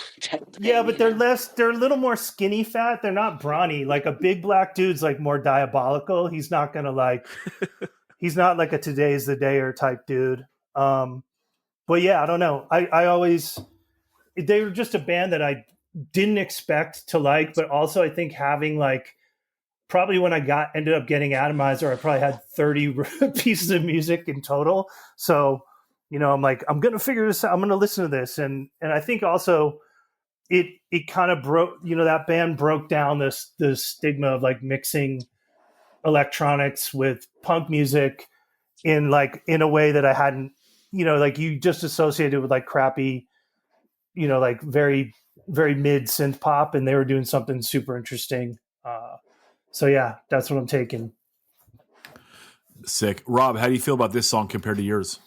Yeah, but they're a little more skinny fat. They're not brawny. Like a Big Black dude's like more diabolical. He's not gonna like, he's not like a Today's the Dayer type dude. But yeah, I don't know. I always, they were just a band that I didn't expect to like, but also I think having like, probably when I ended up getting Atomizer, I probably had 30 pieces of music in total. So, you know, I'm like, I'm going to figure this out. I'm going to listen to this. And I think also it kind of broke, you know, that band broke down this stigma of like mixing electronics with punk music in a way that I hadn't, you know, like you just associated with like crappy, you know, like very, very mid synth pop, and they were doing something super interesting. So yeah, that's what I'm taking. Sick. Rob, how do you feel about this song compared to yours?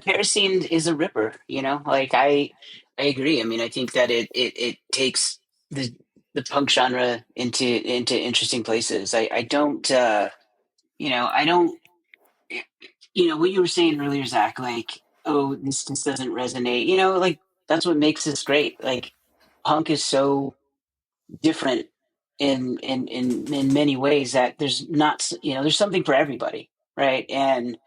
Kerosene is a ripper, you know. Like I agree. I mean, I think that it takes the punk genre into interesting places. I don't, you know, you know what you were saying earlier, Zach. Like, oh, this just doesn't resonate. You know, like that's what makes this great. Like, punk is so different in many ways that there's not, you know, there's something for everybody, right? And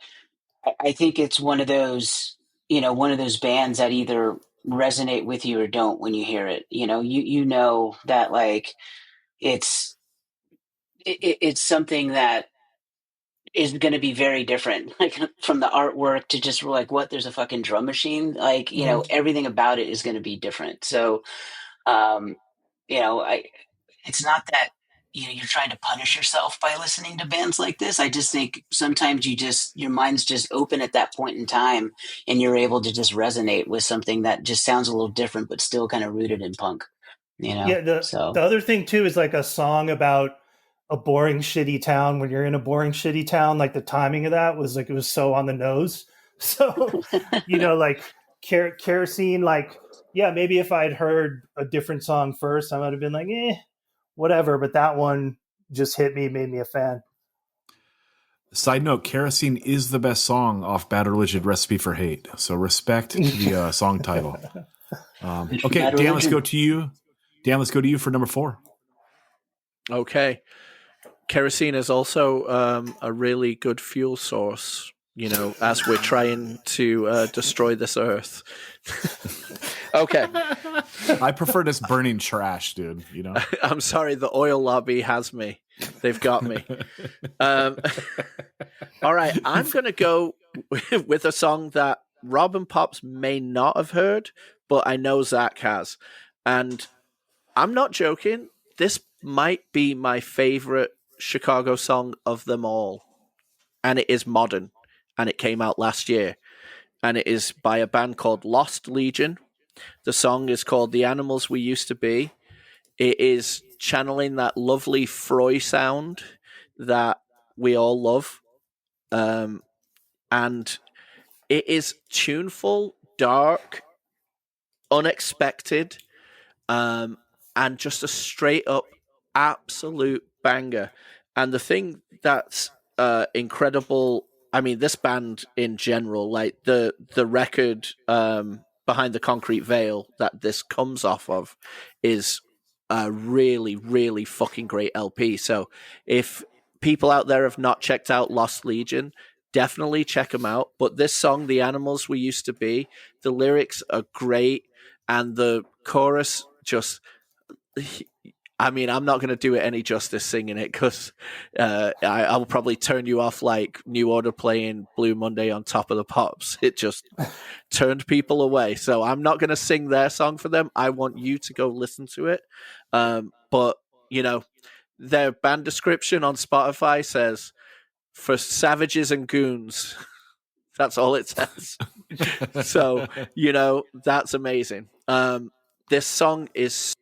I think it's one of those, you know, one of those bands that either resonate with you or don't when you hear it. You know, you know that like it's something that is going to be very different, like from the artwork to just like what there's a fucking drum machine, like, you know, everything about it is going to be different. So, you know, it's not that, you know, you're trying to punish yourself by listening to bands like this. I just think sometimes your mind's just open at that point in time, and you're able to just resonate with something that just sounds a little different, but still kind of rooted in punk, you know? Yeah. The other thing too is like a song about a boring, shitty town. When you're in a boring, shitty town, like the timing of that was like, it was so on the nose. So, you know, like Kerosene, like, yeah, maybe if I'd heard a different song first, I might have been like, whatever, but that one just hit me, made me a fan. Side note, Kerosene is the best song off Bad Religion, Recipe for Hate. So respect to the song title. Okay, Dan, let's go to you. Dan, let's go to you for number 4. Okay. Kerosene is also a really good fuel source, you know, as we're trying to destroy this earth. Okay. I prefer this burning trash, dude. You know, I'm sorry, the oil lobby has me. They've got me. All right, I'm going to go with a song that Rob and Pops may not have heard, but I know Zack has. And I'm not joking. This might be my favorite Chicago song of them all. And it is modern. And it came out last year. And it is by a band called Lost Legion. The song is called The Animals We Used to Be. It is channeling that lovely Froy sound that we all love. And it is tuneful, dark, unexpected, and just a straight up absolute banger. And the thing that's incredible, I mean, this band in general, like the record Behind the Concrete Veil that this comes off of is a really, really fucking great LP. So if people out there have not checked out Lost Legion, definitely check them out. But this song, The Animals We Used to Be, the lyrics are great, and the chorus just, I mean, I'm not going to do it any justice singing it, because I'll probably turn you off like New Order playing Blue Monday on Top of the Pops. It just turned people away. So I'm not going to sing their song for them. I want you to go listen to it. But, you know, their band description on Spotify says, for savages and goons. That's all it says. So, that's amazing. This song is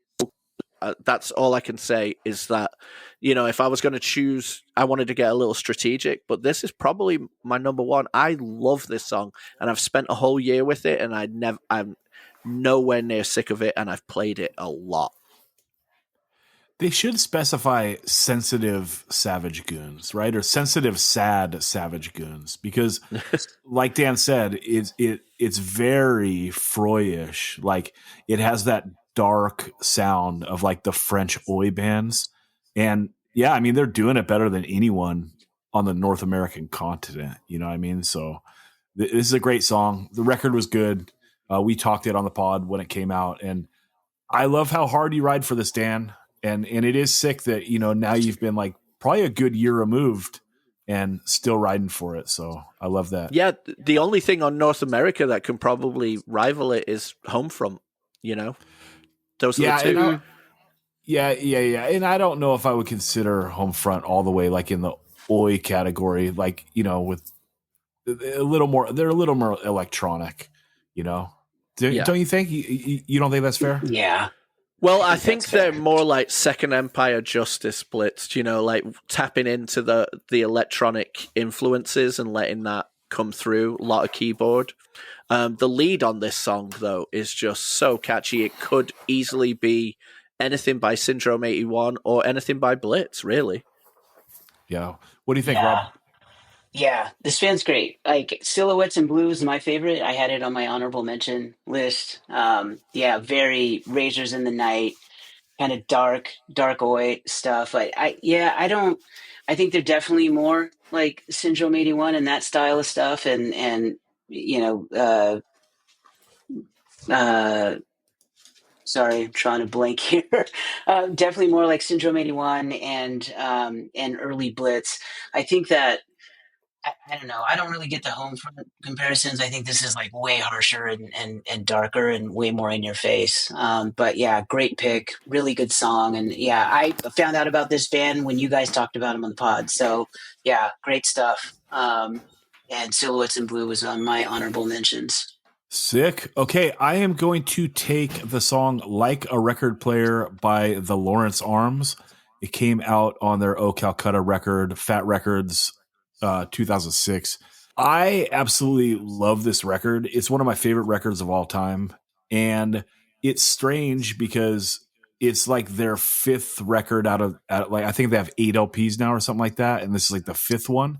that's all I can say is that, if I was going to choose, I wanted to get a little strategic, but this is probably my number one. I love this song, and I've spent a whole year with it, and I'm nowhere near sick of it, and I've played it a lot. They should specify sensitive savage goons, right? Or sensitive, sad savage goons, because, like Dan said, it's very Froyish. Like, it has that dark sound of like the French oi bands, and yeah, I mean they're doing it better than anyone on the North American continent. You know what I mean? So this is a great song. The record was good. We talked it on the pod when it came out, and I love how hard you ride for this, Dan. And it is sick that, now you've been like probably a good year removed and still riding for it. So I love that. Yeah. The only thing on North America that can probably rival it is Homefront, Those are the two. Yeah. And I don't know if I would consider Homefront all the way like in the oi category, like, with a little more, they're a little more electronic, Don't you think? You don't think that's fair? Yeah. Well, I think they're more like Second Empire Justice splits, like tapping into the electronic influences and letting that come through. A lot of keyboard. The lead on this song, though, is just so catchy. It could easily be anything by Syndrome 81 or anything by Blitz, really. Yeah. What do you think, Rob? Yeah, this band's great. Like, Silhouettes in Blue is my favorite. I had it on my honorable mention list. Very Razors in the Night, kind of dark oi stuff. I think they're definitely more like Syndrome 81 and that style of stuff. Sorry, I'm trying to blank here. Definitely more like Syndrome 81 and early Blitz. I think that I don't know. I don't really get the Homefront comparisons. I think this is like way harsher and darker and way more in your face. But yeah, great pick, really good song. And yeah, I found out about this band when you guys talked about them on the pod. So yeah, great stuff. And Silhouettes in Blue was on my honorable mentions. Sick. Okay, I am going to take the song Like a Record Player by the Lawrence Arms. It came out on their Oh Calcutta record, Fat Records, 2006. I absolutely love this record. It's one of my favorite records of all time. And it's strange because it's like their fifth record out of I think they have 8 LPs now or something like that. And this is like the fifth one.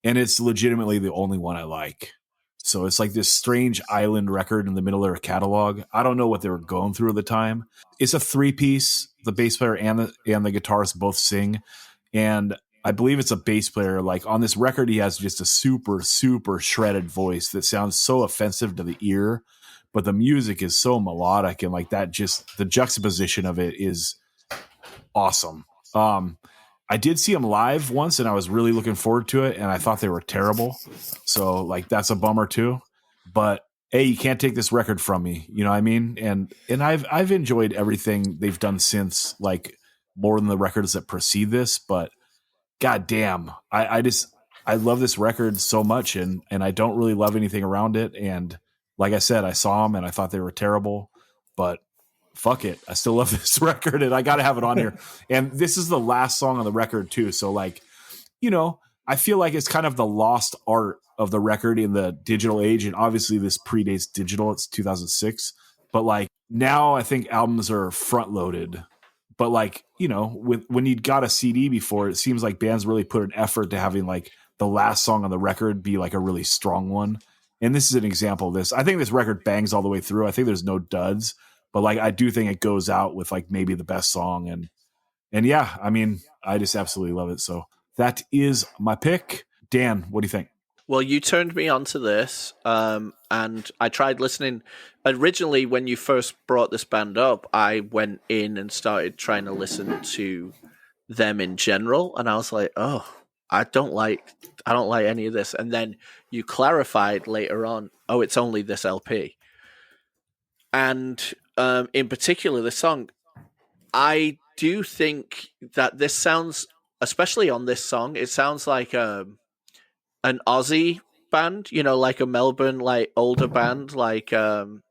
And it's legitimately the only one I like. So it's like this strange island record in the middle of their catalog. I don't know what they were going through at the time. It's a 3-piece. The bass player and the guitarist both sing. And I believe it's a bass player. Like on this record, he has just a super, super shredded voice that sounds so offensive to the ear, but the music is so melodic and like that, just the juxtaposition of it is awesome. I did see them live once and I was really looking forward to it and I thought they were terrible. So like, that's a bummer too, but hey, you can't take this record from me. You know what I mean? And I've enjoyed everything they've done since, like more than the records that precede this, but God damn, I love this record so much and I don't really love anything around it. And like I said, I saw them and I thought they were terrible, but fuck it. I still love this record and I got to have it on here. And this is the last song on the record too. So like, I feel like it's kind of the lost art of the record in the digital age. And obviously this predates digital. It's 2006, but like now I think albums are front loaded. But like, when you got a CD before, it seems like bands really put an effort to having like the last song on the record be like a really strong one. And this is an example of this. I think this record bangs all the way through. I think there's no duds, but like, I do think it goes out with like maybe the best song. And yeah, I mean, I just absolutely love it. So that is my pick. Dan, what do you think? Well, you turned me on to this, and I tried listening. Originally, when you first brought this band up, I went in and started trying to listen to them in general, and I was like, "Oh, I don't like any of this." And then you clarified later on, "Oh, it's only this LP." And in particular, the song, I do think that this sounds, especially on this song, it sounds like an Aussie band, you know, like a Melbourne, like older band, like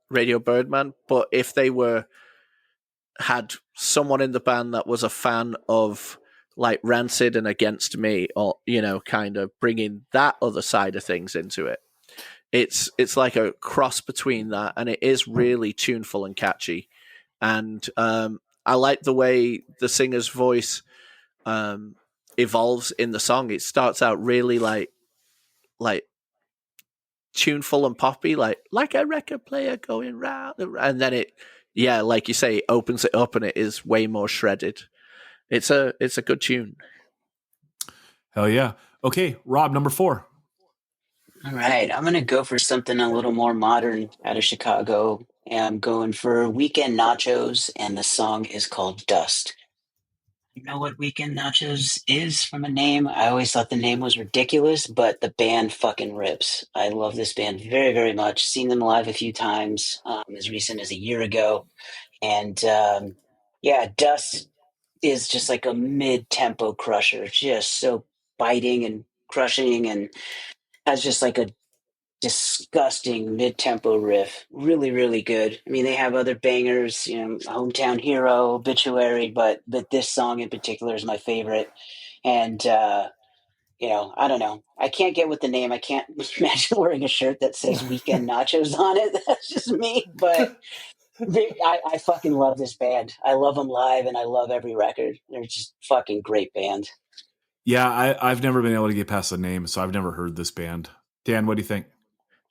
Radio Birdman. But if they had someone in the band that was a fan of like Rancid and Against Me, or, you know, kind of bringing that other side of things into it. It's like a cross between that, and it is really tuneful and catchy. And I like the way the singer's voice evolves in the song. It starts out really like tuneful and poppy, like a record player going round, and then it, yeah, like you say, it opens it up and it is way more shredded. It's a good tune. Hell yeah. Okay, Rob, number 4. All right, I'm going to go for something a little more modern out of Chicago. And I'm going for Weekend Nachos, and the song is called Dust. You know what Weekend Nachos is from a name? I always thought the name was ridiculous, but the band fucking rips. I love this band very, very much. Seen them live a few times, as recent as a year ago. And yeah, Dust is just like a mid-tempo crusher, just so biting and crushing, and has just like a disgusting mid-tempo riff. Really, really good. I mean, they have other bangers, you know, Hometown Hero, Obituary, but this song in particular is my favorite. And you know, I don't know. I can't get with the name. I can't imagine wearing a shirt that says Weekend Nachos on it. That's just me. But I fucking love this band. I love them live, and I love every record. They're just fucking great band. Yeah, I've never been able to get past the name, so I've never heard this band. Dan, what do you think?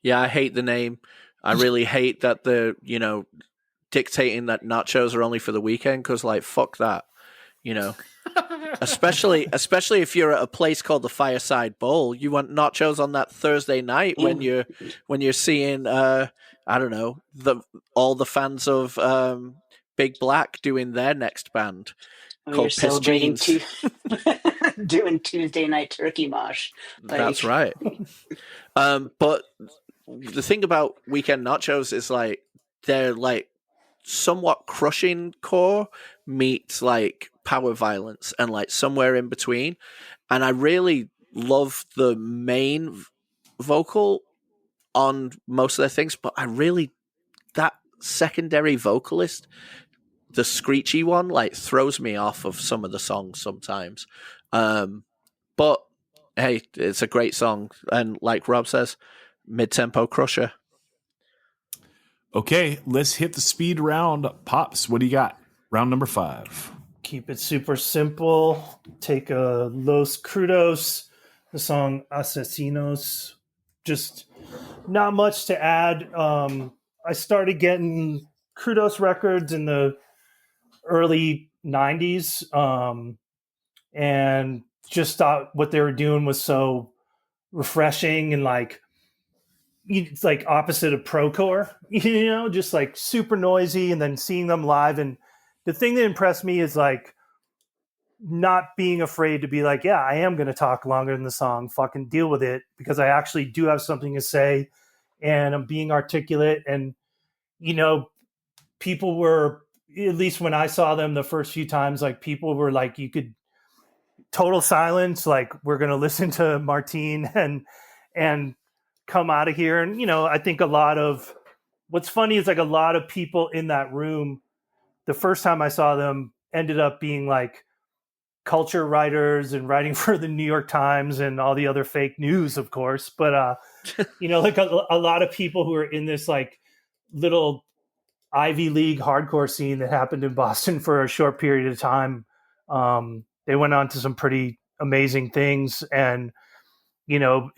Yeah, I hate the name. I really hate that the, you know, dictating that nachos are only for the weekend, because, like, fuck that, you know. especially if you're at a place called the Fireside Bowl, you want nachos on that Thursday night when you're seeing I don't know, all the fans of Big Black doing their next band called Piss celebrating Jeans. doing Tuesday night turkey mosh. That's right. But the thing about Weekend Nachos is, like, they're like somewhat crushing core meets like power violence, and like somewhere in between. And I really love the main vocal on most of their things, but that secondary vocalist, the screechy one, like throws me off of some of the songs sometimes. But hey, it's a great song, and like Rob says, mid-tempo crusher. Okay, let's hit the speed round. Pops, what do you got? Round number 5. Keep it super simple. Take a Los Crudos, the song Asesinos. Just not much to add. I started getting Crudos records in the early 90s, and just thought what they were doing was so refreshing, and like, it's like opposite of procore, you know, just like super noisy. And then seeing them live, and the thing that impressed me is like not being afraid to be like, yeah, I am going to talk longer than the song, fucking deal with it, because I actually do have something to say, and I'm being articulate. And, you know, people were, at least when I saw them the first few times, like people were like, you could total silence, like, we're going to listen to Martine and come out of here. And, you know, I think what's funny is like a lot of people in that room, the first time I saw them, ended up being like culture writers and writing for the New York Times and all the other fake news, of course. But, you know, like a lot of people who are in this like little Ivy League hardcore scene that happened in Boston for a short period of time. They went on to some pretty amazing things. And, you know,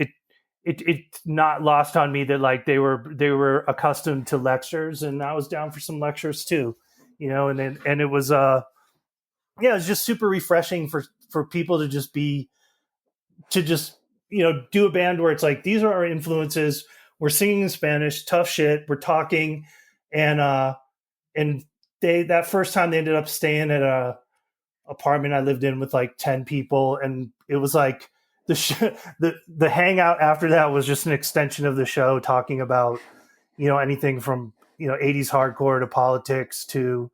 it's not lost on me that like they were accustomed to lectures, and I was down for some lectures too, you know, and it was it was just super refreshing for people to just you know, do a band where it's like, these are our influences, we're singing in Spanish, tough shit, we're talking. And that first time they ended up staying at a apartment I lived in with like 10 people, and it was like the hangout after that was just an extension of the show, talking about, you know, anything from, you know, 80s hardcore to politics to,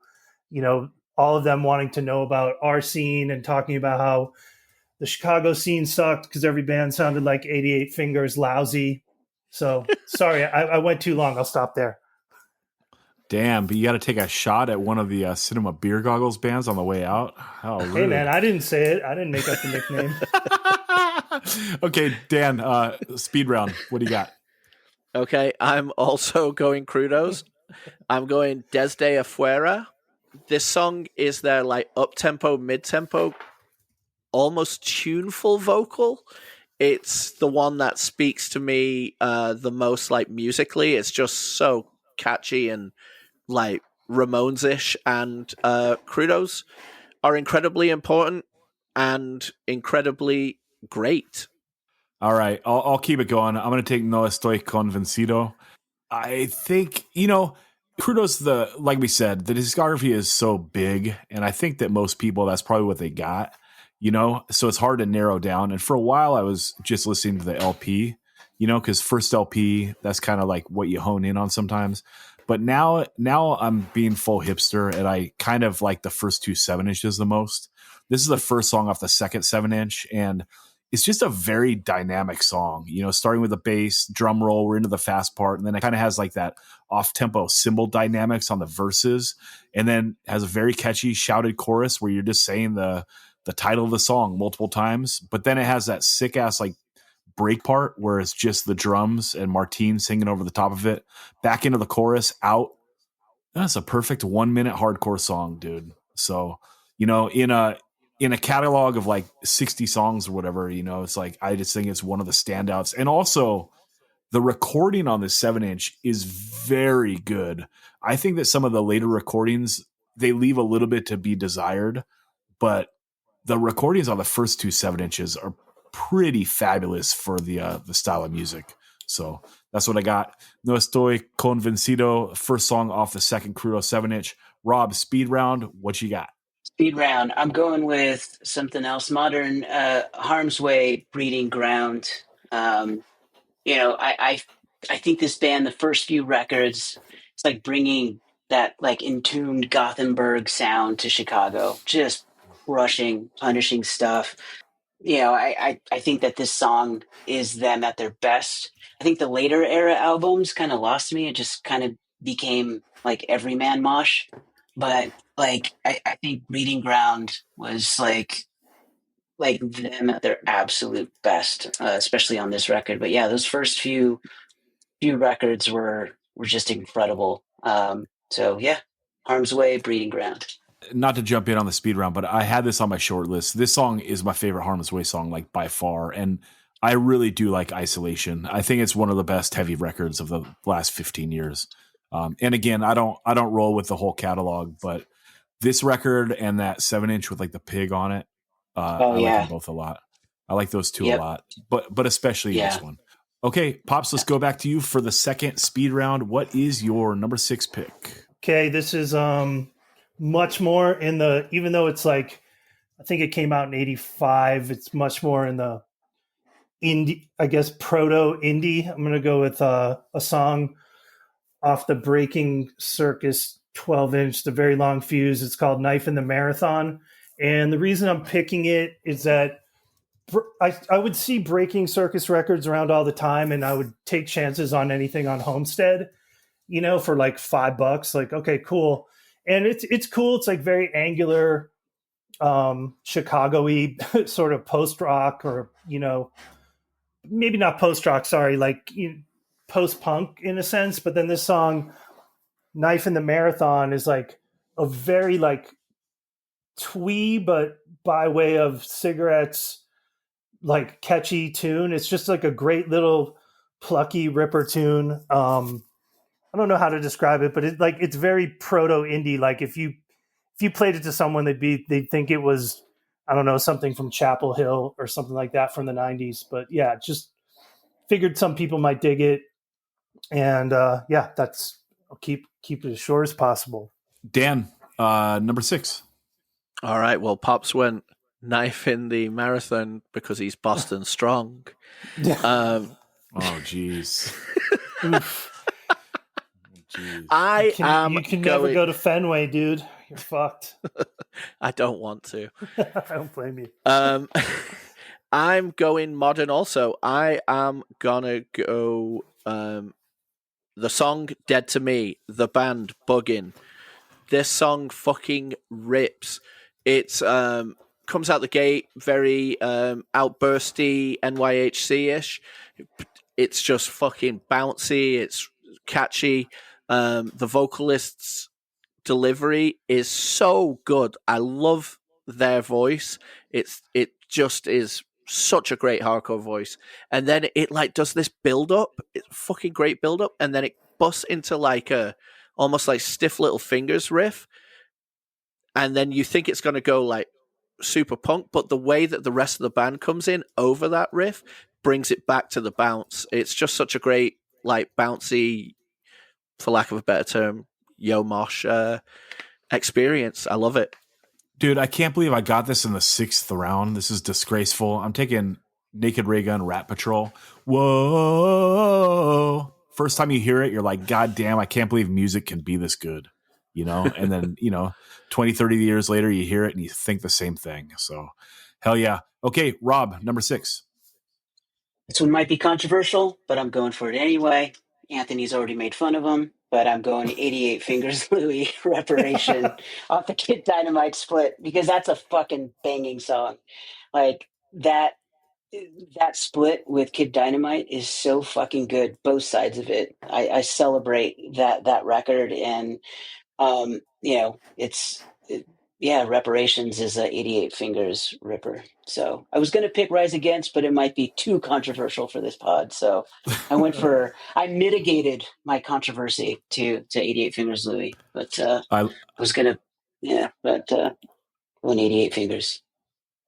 you know, all of them wanting to know about our scene, and talking about how the Chicago scene sucked because every band sounded like 88 Fingers lousy. So sorry, I went too long. I'll stop there. Damn, but you got to take a shot at one of the Cinema Beer Goggles bands on the way out. Oh, Hey, man, I didn't say it. I didn't make up the nickname. Okay, Dan, speed round. What do you got? Okay, I'm also going Crudos. I'm going Desde Afuera. This song is their like up-tempo, mid-tempo, almost tuneful vocal. It's the one that speaks to me the most, like musically. It's just so catchy and like Ramones-ish, and Crudos are incredibly important and incredibly great. All right, I'll keep it going. I'm going to take No Estoy Convencido. I think, Crudos, like we said, the discography is so big, and I think that most people, that's probably what they got, so it's hard to narrow down. And for a while, I was just listening to the LP, because first LP, that's kind of like what you hone in on sometimes. But now I'm being full hipster, and I kind of like the first 2 7-inches the most. This is the first song off the second 7-inch, and it's just a very dynamic song, starting with the bass, drum roll, we're into the fast part, and then it kind of has like that off-tempo cymbal dynamics on the verses, and then has a very catchy shouted chorus where you're just saying the title of the song multiple times, but then it has that sick-ass like break part where it's just the drums and Martine singing over the top of it, back into the chorus, out. That's a perfect 1-minute hardcore song, dude. So, in a catalog of like 60 songs or whatever, it's like, I just think it's one of the standouts. And also the recording on this 7-inch is very good. I think that some of the later recordings, they leave a little bit to be desired, but the recordings on the first 2 7-inches are pretty fabulous for the style of music. So that's what I got. No Estoy Convencido, first song off the second Crudo 7-inch. Rob, speed round, what you got? Speed round. I'm going with something else modern. Harm's Way, Breeding Ground. I think this band, the first few records, it's like bringing that like intuned Gothenburg sound to Chicago, just crushing, punishing stuff. I think that this song is them at their best. I think the later era albums kind of lost me. It just kind of became like Everyman Mosh. But like I think Breeding Ground was like them at their absolute best, especially on this record. But yeah, those first few records were just incredible. So yeah, Harm's Way, Breeding Ground. Not to jump in on the speed round, but I had this on my short list. This song is my favorite Harm's Way song, like by far. And I really do like Isolation. I think it's one of the best heavy records of the last 15 years. And again, I don't roll with the whole catalog, but this record and that 7-inch with like the pig on it, I like them both a lot. I like those two a lot, but especially this one. Okay, Pops, let's go back to you for the second speed round. What is your number 6 pick? Okay, this is much more in the, even though it's like, I think it came out in 85, it's much more in the indie, I guess, proto indie. I'm going to go with a song off the Breaking Circus 12-inch, The Very Long Fuse. It's called Knife in the Marathon. And the reason I'm picking it is that I would see Breaking Circus records around all the time, and I would take chances on anything on Homestead, for like $5. Like, okay, cool. And it's cool. It's like very angular, Chicago-y sort of post-rock, or, maybe not post-rock, sorry, like post-punk in a sense. But then this song, Knife in the Marathon, is like a very like twee, but by way of Cigarettes, like catchy tune. It's just like a great little plucky ripper tune. I don't know how to describe it, but it's very proto indie. Like if you played it to someone, they'd think it was, I don't know, something from Chapel Hill or something like that from the 90s. But yeah, just figured some people might dig it. And I'll keep it as short as possible. Dan, number 6. All right. Well, Pops went Knife in the Marathon because he's Boston strong. Oh, jeez. You can never go to Fenway, dude. You're fucked. I don't want to. I don't blame you. I'm going modern also. I am gonna go the song Dead to Me, the band Buggin'. This song fucking rips. It's comes out the gate very outbursty NYHC-ish. It's just fucking bouncy, it's catchy. The vocalist's delivery is so good. I love their voice. It just is such a great hardcore voice. And then it like does this build up. It's fucking great build up, and then it busts into like a almost like Stiff Little Fingers riff. And then you think it's going to go like super punk, but the way that the rest of the band comes in over that riff brings it back to the bounce. It's just such a great, like, bouncy, for lack of a better term, yo mosh experience. I love it. Dude, I can't believe I got this in the 6th round. This is disgraceful. I'm taking Naked Ray Gun Rat Patrol. Whoa. First time you hear it, you're like, God damn, I can't believe music can be this good. You know, and then, 20, 30 years later, you hear it and you think the same thing. So, hell yeah. Okay, Rob, number 6. This one might be controversial, but I'm going for it anyway. Anthony's already made fun of him, but I'm going 88 Fingers Louie Reparation off the Kid Dynamite split, because that's a fucking banging song. Like that split with Kid Dynamite is so fucking good. Both sides of it. I celebrate that record, and Reparations is a 88 Fingers ripper. So I was going to pick Rise Against, but it might be too controversial for this pod. So I mitigated my controversy to 88 Fingers Louie, but I was going to, went 88 Fingers.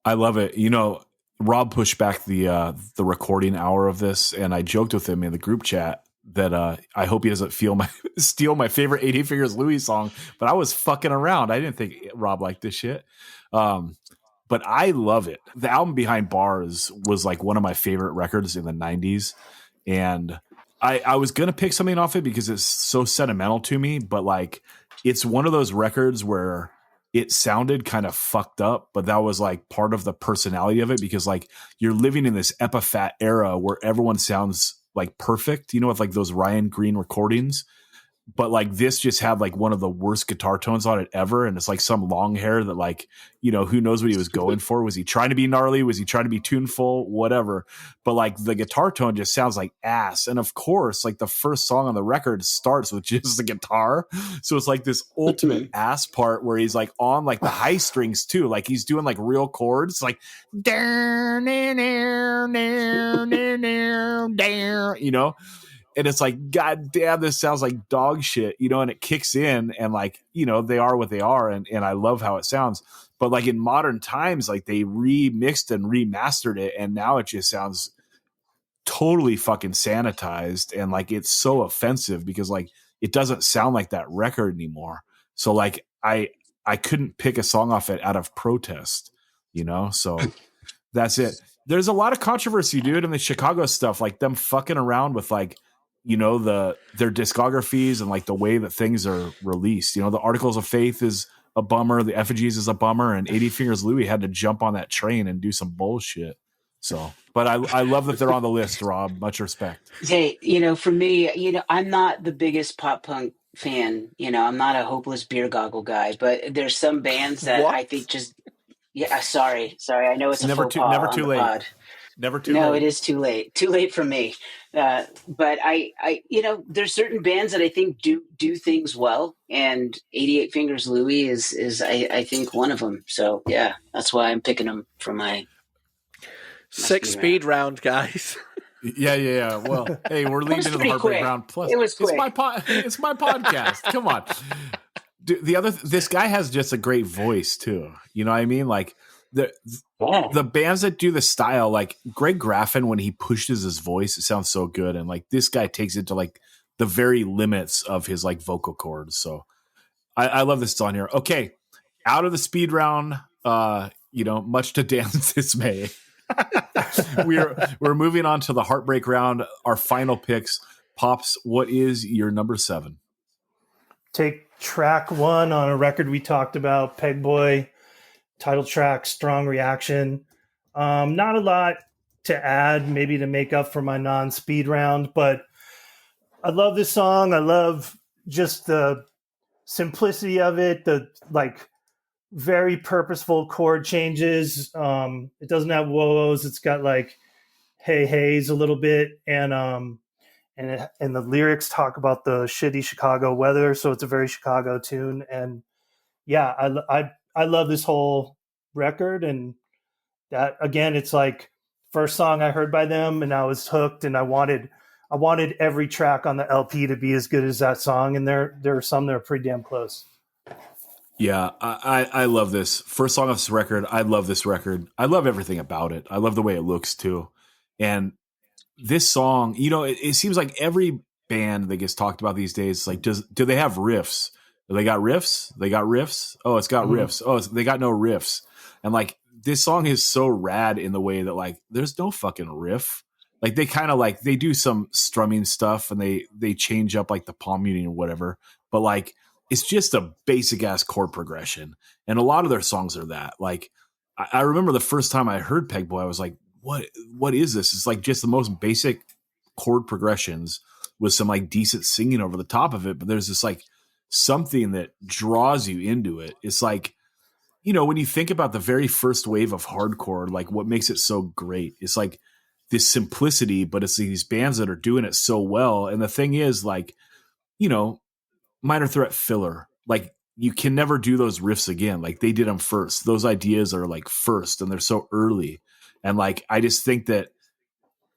I love it. Rob pushed back the recording hour of this, and I joked with him in the group chat that I hope he doesn't steal my favorite 88 Fingers Louie song, but I was fucking around. I didn't think Rob liked this shit. But I love it. The album Behind Bars was like one of my favorite records in the 90s. And I was going to pick something off it because it's so sentimental to me, but like it's one of those records where it sounded kind of fucked up, but that was like part of the personality of it, because like you're living in this epiphat era where everyone sounds like perfect, with like those Ryan Green recordings, but like this just had like one of the worst guitar tones on it ever. And it's like some long hair that like, who knows what he was going for? Was he trying to be gnarly? Was he trying to be tuneful? Whatever. But like the guitar tone just sounds like ass. And of course, like the first song on the record starts with just the guitar. So it's like this ultimate ass part where he's like on like the high strings too. Like he's doing like real chords, like, and it's like, God damn, this sounds like dog shit, and it kicks in and like, they are what they are. And I love how it sounds. But like in modern times, like they remixed and remastered it. And now it just sounds totally fucking sanitized. And like, it's so offensive because like, it doesn't sound like that record anymore. So like, I couldn't pick a song off it out of protest, so that's it. There's a lot of controversy, dude, in the Chicago stuff, like them fucking around with like, their discographies and like the way that things are released. The Articles of Faith is a bummer. The Effigies is a bummer. And 80 Fingers Louie had to jump on that train and do some bullshit. So, but I love that they're on the list, Rob. Much respect. Hey, for me, I'm not the biggest pop punk fan. I'm not a Hopeless Beer Goggle guy, but there's some bands that I think just, sorry. I know it's never too late. Pod. Never too late. No, it is too late. Too late for me. But I, there's certain bands that I think do things well, and 88 Fingers Louie is I think one of them. So yeah, that's why I'm picking them for my 6 speed round, guys. Yeah. Well, hey, we're leading into the heartbreak round. Plus, it was quick. It's my podcast. Come on. Dude, this guy has just a great voice too. You know what I mean? Like the bands that do the style, like Greg Graffin, when he pushes his voice, it sounds so good. And like this guy takes it to like the very limits of his like vocal cords. So I love this on here. Okay. Out of the speed round, much to Dan's dismay. we're moving on to the heartbreak round. Our final picks. Pops, what is your number 7? Take track 1 on a record we talked about, Peg Boy, title track, Strong Reaction. Not a lot to add, maybe to make up for my non-speed round, but I love this song. I love just the simplicity of it, the like very purposeful chord changes. It doesn't have whoa-ohs. It's got like hey-heys a little bit, and the lyrics talk about the shitty Chicago weather, so it's a very Chicago tune. And yeah, I love this whole record, and that again, it's like first song I heard by them, and I was hooked, and I wanted every track on the LP to be as good as that song, and there are some that are pretty damn close. Yeah, I love this. First song of this record, I love this record. I love everything about it. I love the way it looks too. And this song, you know, it seems like every band that gets talked about these days, like, do they have riffs? They got riffs? They got riffs? Oh, it's got riffs. Oh, they got no riffs. And like, this song is so rad in the way that like, there's no fucking riff. Like they kind of like, they do some strumming stuff and they change up like the palm muting or whatever. But like, it's just a basic ass chord progression. And a lot of their songs are that. Like, I remember the first time I heard Peg Boy, I was like, what is this? It's like just the most basic chord progressions with some like decent singing over the top of it. But there's this like something that draws you into it. It's like, you know, when you think about the very first wave of hardcore, like what makes it so great, it's like this simplicity, but it's these bands that are doing it so well. And the thing is, like, you know, Minor Threat filler, like you can never do those riffs again. Like they did them first. Those ideas are like first, and they're so early. And like, I just think that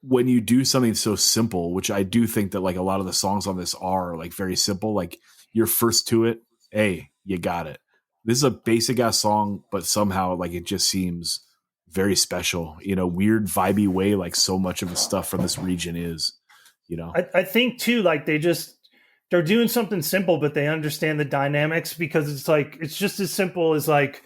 when you do something so simple, which I do think that like a lot of the songs on this are like very simple, like you're first to it. Hey, you got it. This is a basic ass song, but somehow like it just seems very special in a weird vibey way. Like so much of the stuff from this region is, you know, I think too, like they're doing something simple, but they understand the dynamics, because it's like, it's just as simple as like,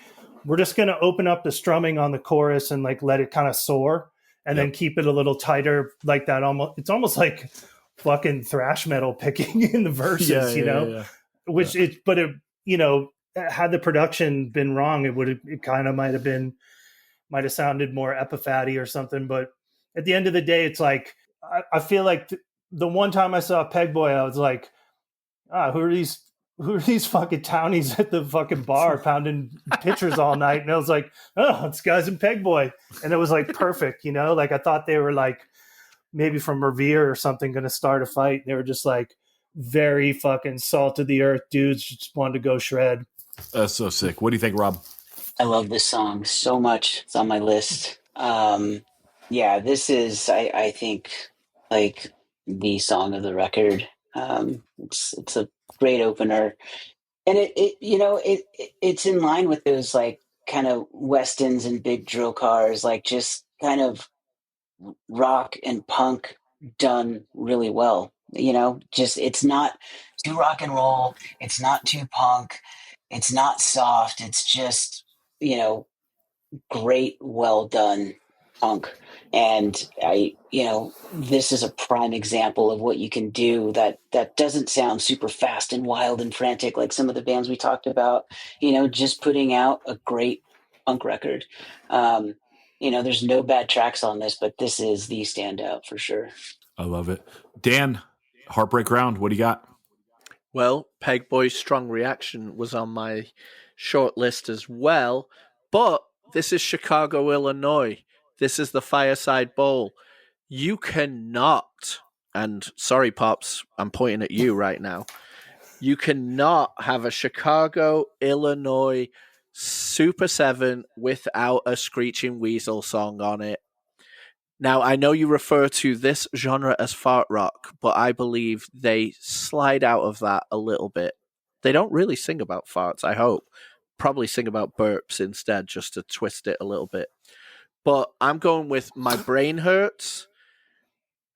we're just going to open up the strumming on the chorus and like let it kind of soar, and then keep it a little tighter like that. It's almost like fucking thrash metal picking in the verses, you know, which it, but it, you know, had the production been wrong, it kind of might have sounded more epiphatty or something. But at the end of the day, it's like, I feel like the one time I saw Peg Boy, I was like, who are these fucking townies at the fucking bar pounding pitchers all night? And I was like, oh, it's guys in Peg Boy. And it was like perfect, you know? Like I thought they were like maybe from Revere or something going to start a fight. They were just like very fucking salt of the earth dudes, just wanted to go shred. That's so sick. What do you think, Rob? I love this song so much. It's on my list. Yeah, this is, I think, like the song of the record. It's a great opener, and it's in line with those like kind of Westons and big drill cars, like just kind of rock and punk done really well. You know, just it's not too rock and roll, it's not too punk, it's not soft. It's just, you know, great, well done punk. And this is a prime example of what you can do that doesn't sound super fast and wild and frantic like some of the bands we talked about, you know, just putting out a great punk record. You know, there's no bad tracks on this, but this is the standout for sure. I love it. Dan, Heartbreak Round, what do you got? Well, Peg Boy's Strong Reaction was on my short list as well, but this is Chicago, Illinois. This is the Fireside Bowl. You cannot, and sorry, Pops, I'm pointing at you right now. You cannot have a Chicago, Illinois Super 7 without a Screeching Weasel song on it. Now, I know you refer to this genre as fart rock, but I believe they slide out of that a little bit. They don't really sing about farts, I hope. Probably sing about burps instead, just to twist it a little bit. But I'm going with My Brain Hurts.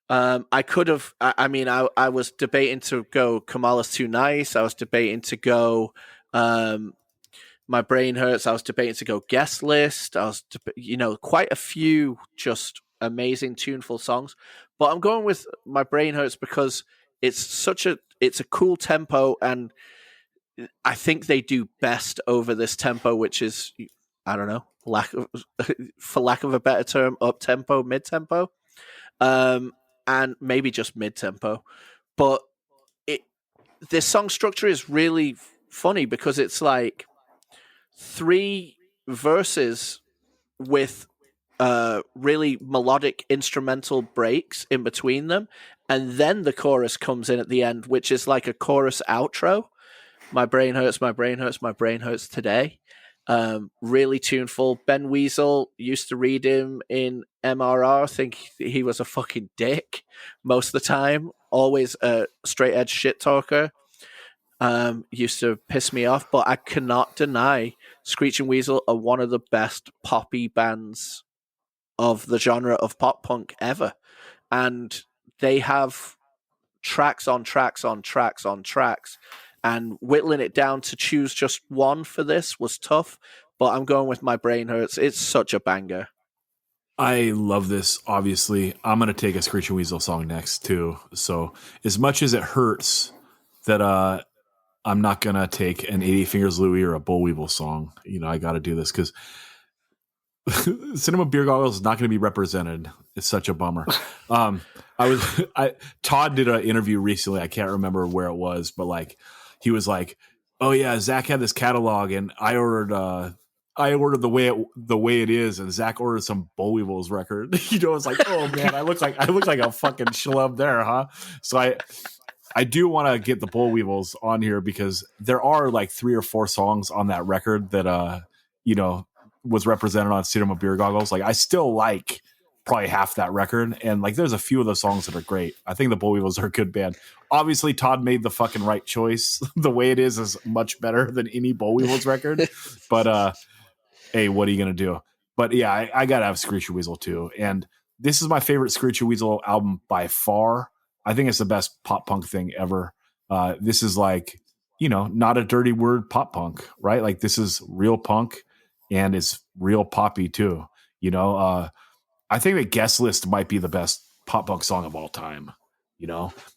I could have, I was debating to go Kamala's Too Nice. I was debating to go My Brain Hurts. I was debating to go Guest List. I was, quite a few just amazing tuneful songs. But I'm going with My Brain Hurts because it's a cool tempo, and I think they do best over this tempo, which is, I don't know, for lack of a better term, up tempo, mid tempo, and maybe just mid tempo. But this song structure is really funny because it's like 3 verses with really melodic instrumental breaks in between them, and then the chorus comes in at the end, which is like a chorus outro. My brain hurts, my brain hurts, my brain hurts today. Really tuneful. Ben Weasel used to read him in MRR. I think he was a fucking dick most of the time. Always a straight edge shit talker. Used to piss me off, but I cannot deny Screeching Weasel are one of the best poppy bands of the genre of pop punk ever. And they have tracks on tracks on tracks on tracks. And whittling it down to choose just one for this was tough, but I'm going with My Brain Hurts. It's such a banger. I love this, obviously. I'm going to take a Screeching Weasel song next, too. So as much as it hurts that I'm not going to take an 88 Fingers Louie or a Boll Weevil song, I got to do this because Cinema Beer Goggles is not going to be represented. It's such a bummer. Todd did an interview recently. I can't remember where it was, but like he was like, "Oh yeah, Zack had this catalog, and I ordered the way it is, and Zack ordered some Boll Weevils record." It's like, oh man, I look like a fucking schlub there, huh? So I do want to get the Boll Weevils on here because there are like 3 or 4 songs on that record that was represented on Cinema Beer Goggles. Like I still like probably half that record, and like there's a few of those songs that are great. I think the Boll Weevils are a good band. Obviously Todd made the fucking right choice. The way it is much better than any Boll Weevils record, but hey, what are you gonna do? But yeah, I gotta have Screeching Weasel too, and this is my favorite Screeching Weasel album by far. I think it's the best pop punk thing ever. This is like, not a dirty word pop punk, right? Like this is real punk and it's real poppy too. I think that Guest List might be the best pop punk song of all time,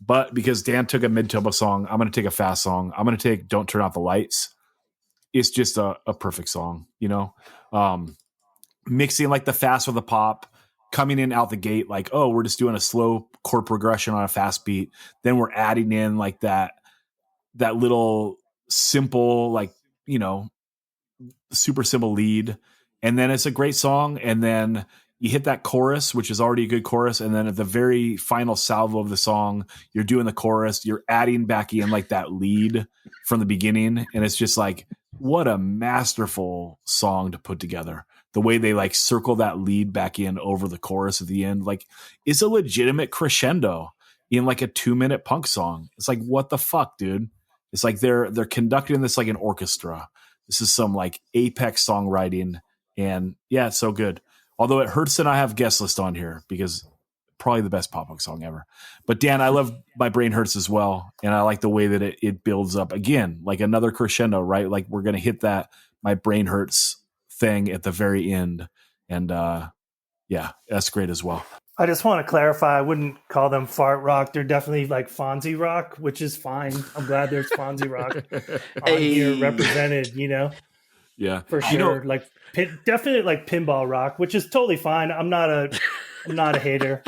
but because Dan took a mid-tempo song, I'm going to take a fast song. I'm going to take Don't Turn Out the Lights. It's just a perfect song, mixing like the fast with the pop, coming in out the gate, like, oh, we're just doing a slow chord progression on a fast beat. Then we're adding in like that little simple, like, super simple lead. And then it's a great song. And then you hit that chorus, which is already a good chorus. And then at the very final salvo of the song, you're doing the chorus, you're adding back in like that lead from the beginning. And it's just like, what a masterful song to put together. The way they like circle that lead back in over the chorus at the end, like it's a legitimate crescendo in like a 2-minute punk song. It's like, what the fuck, dude? It's like they're conducting this like an orchestra. This is some like apex songwriting, and yeah, it's so good. Although it hurts that I have Guest List on here because probably the best pop punk song ever. But Dan, I love My Brain Hurts as well, and I like the way that it builds up again, like another crescendo, right? Like we're gonna hit that My Brain Hurts thing at the very end, and yeah, that's great as well. I just want to clarify, I wouldn't call them fart rock. They're definitely like Fonzie rock, which is fine. I'm glad there's Fonzie rock on here represented, Yeah, for sure. Like definitely like pinball rock, which is totally fine. I'm not a hater.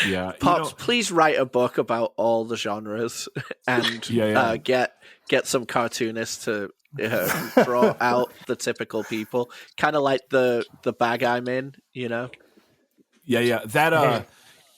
Yeah, Pops, please write a book about all the genres and get some cartoonists to draw out the typical people, kind of like the bag I'm in, Yeah. That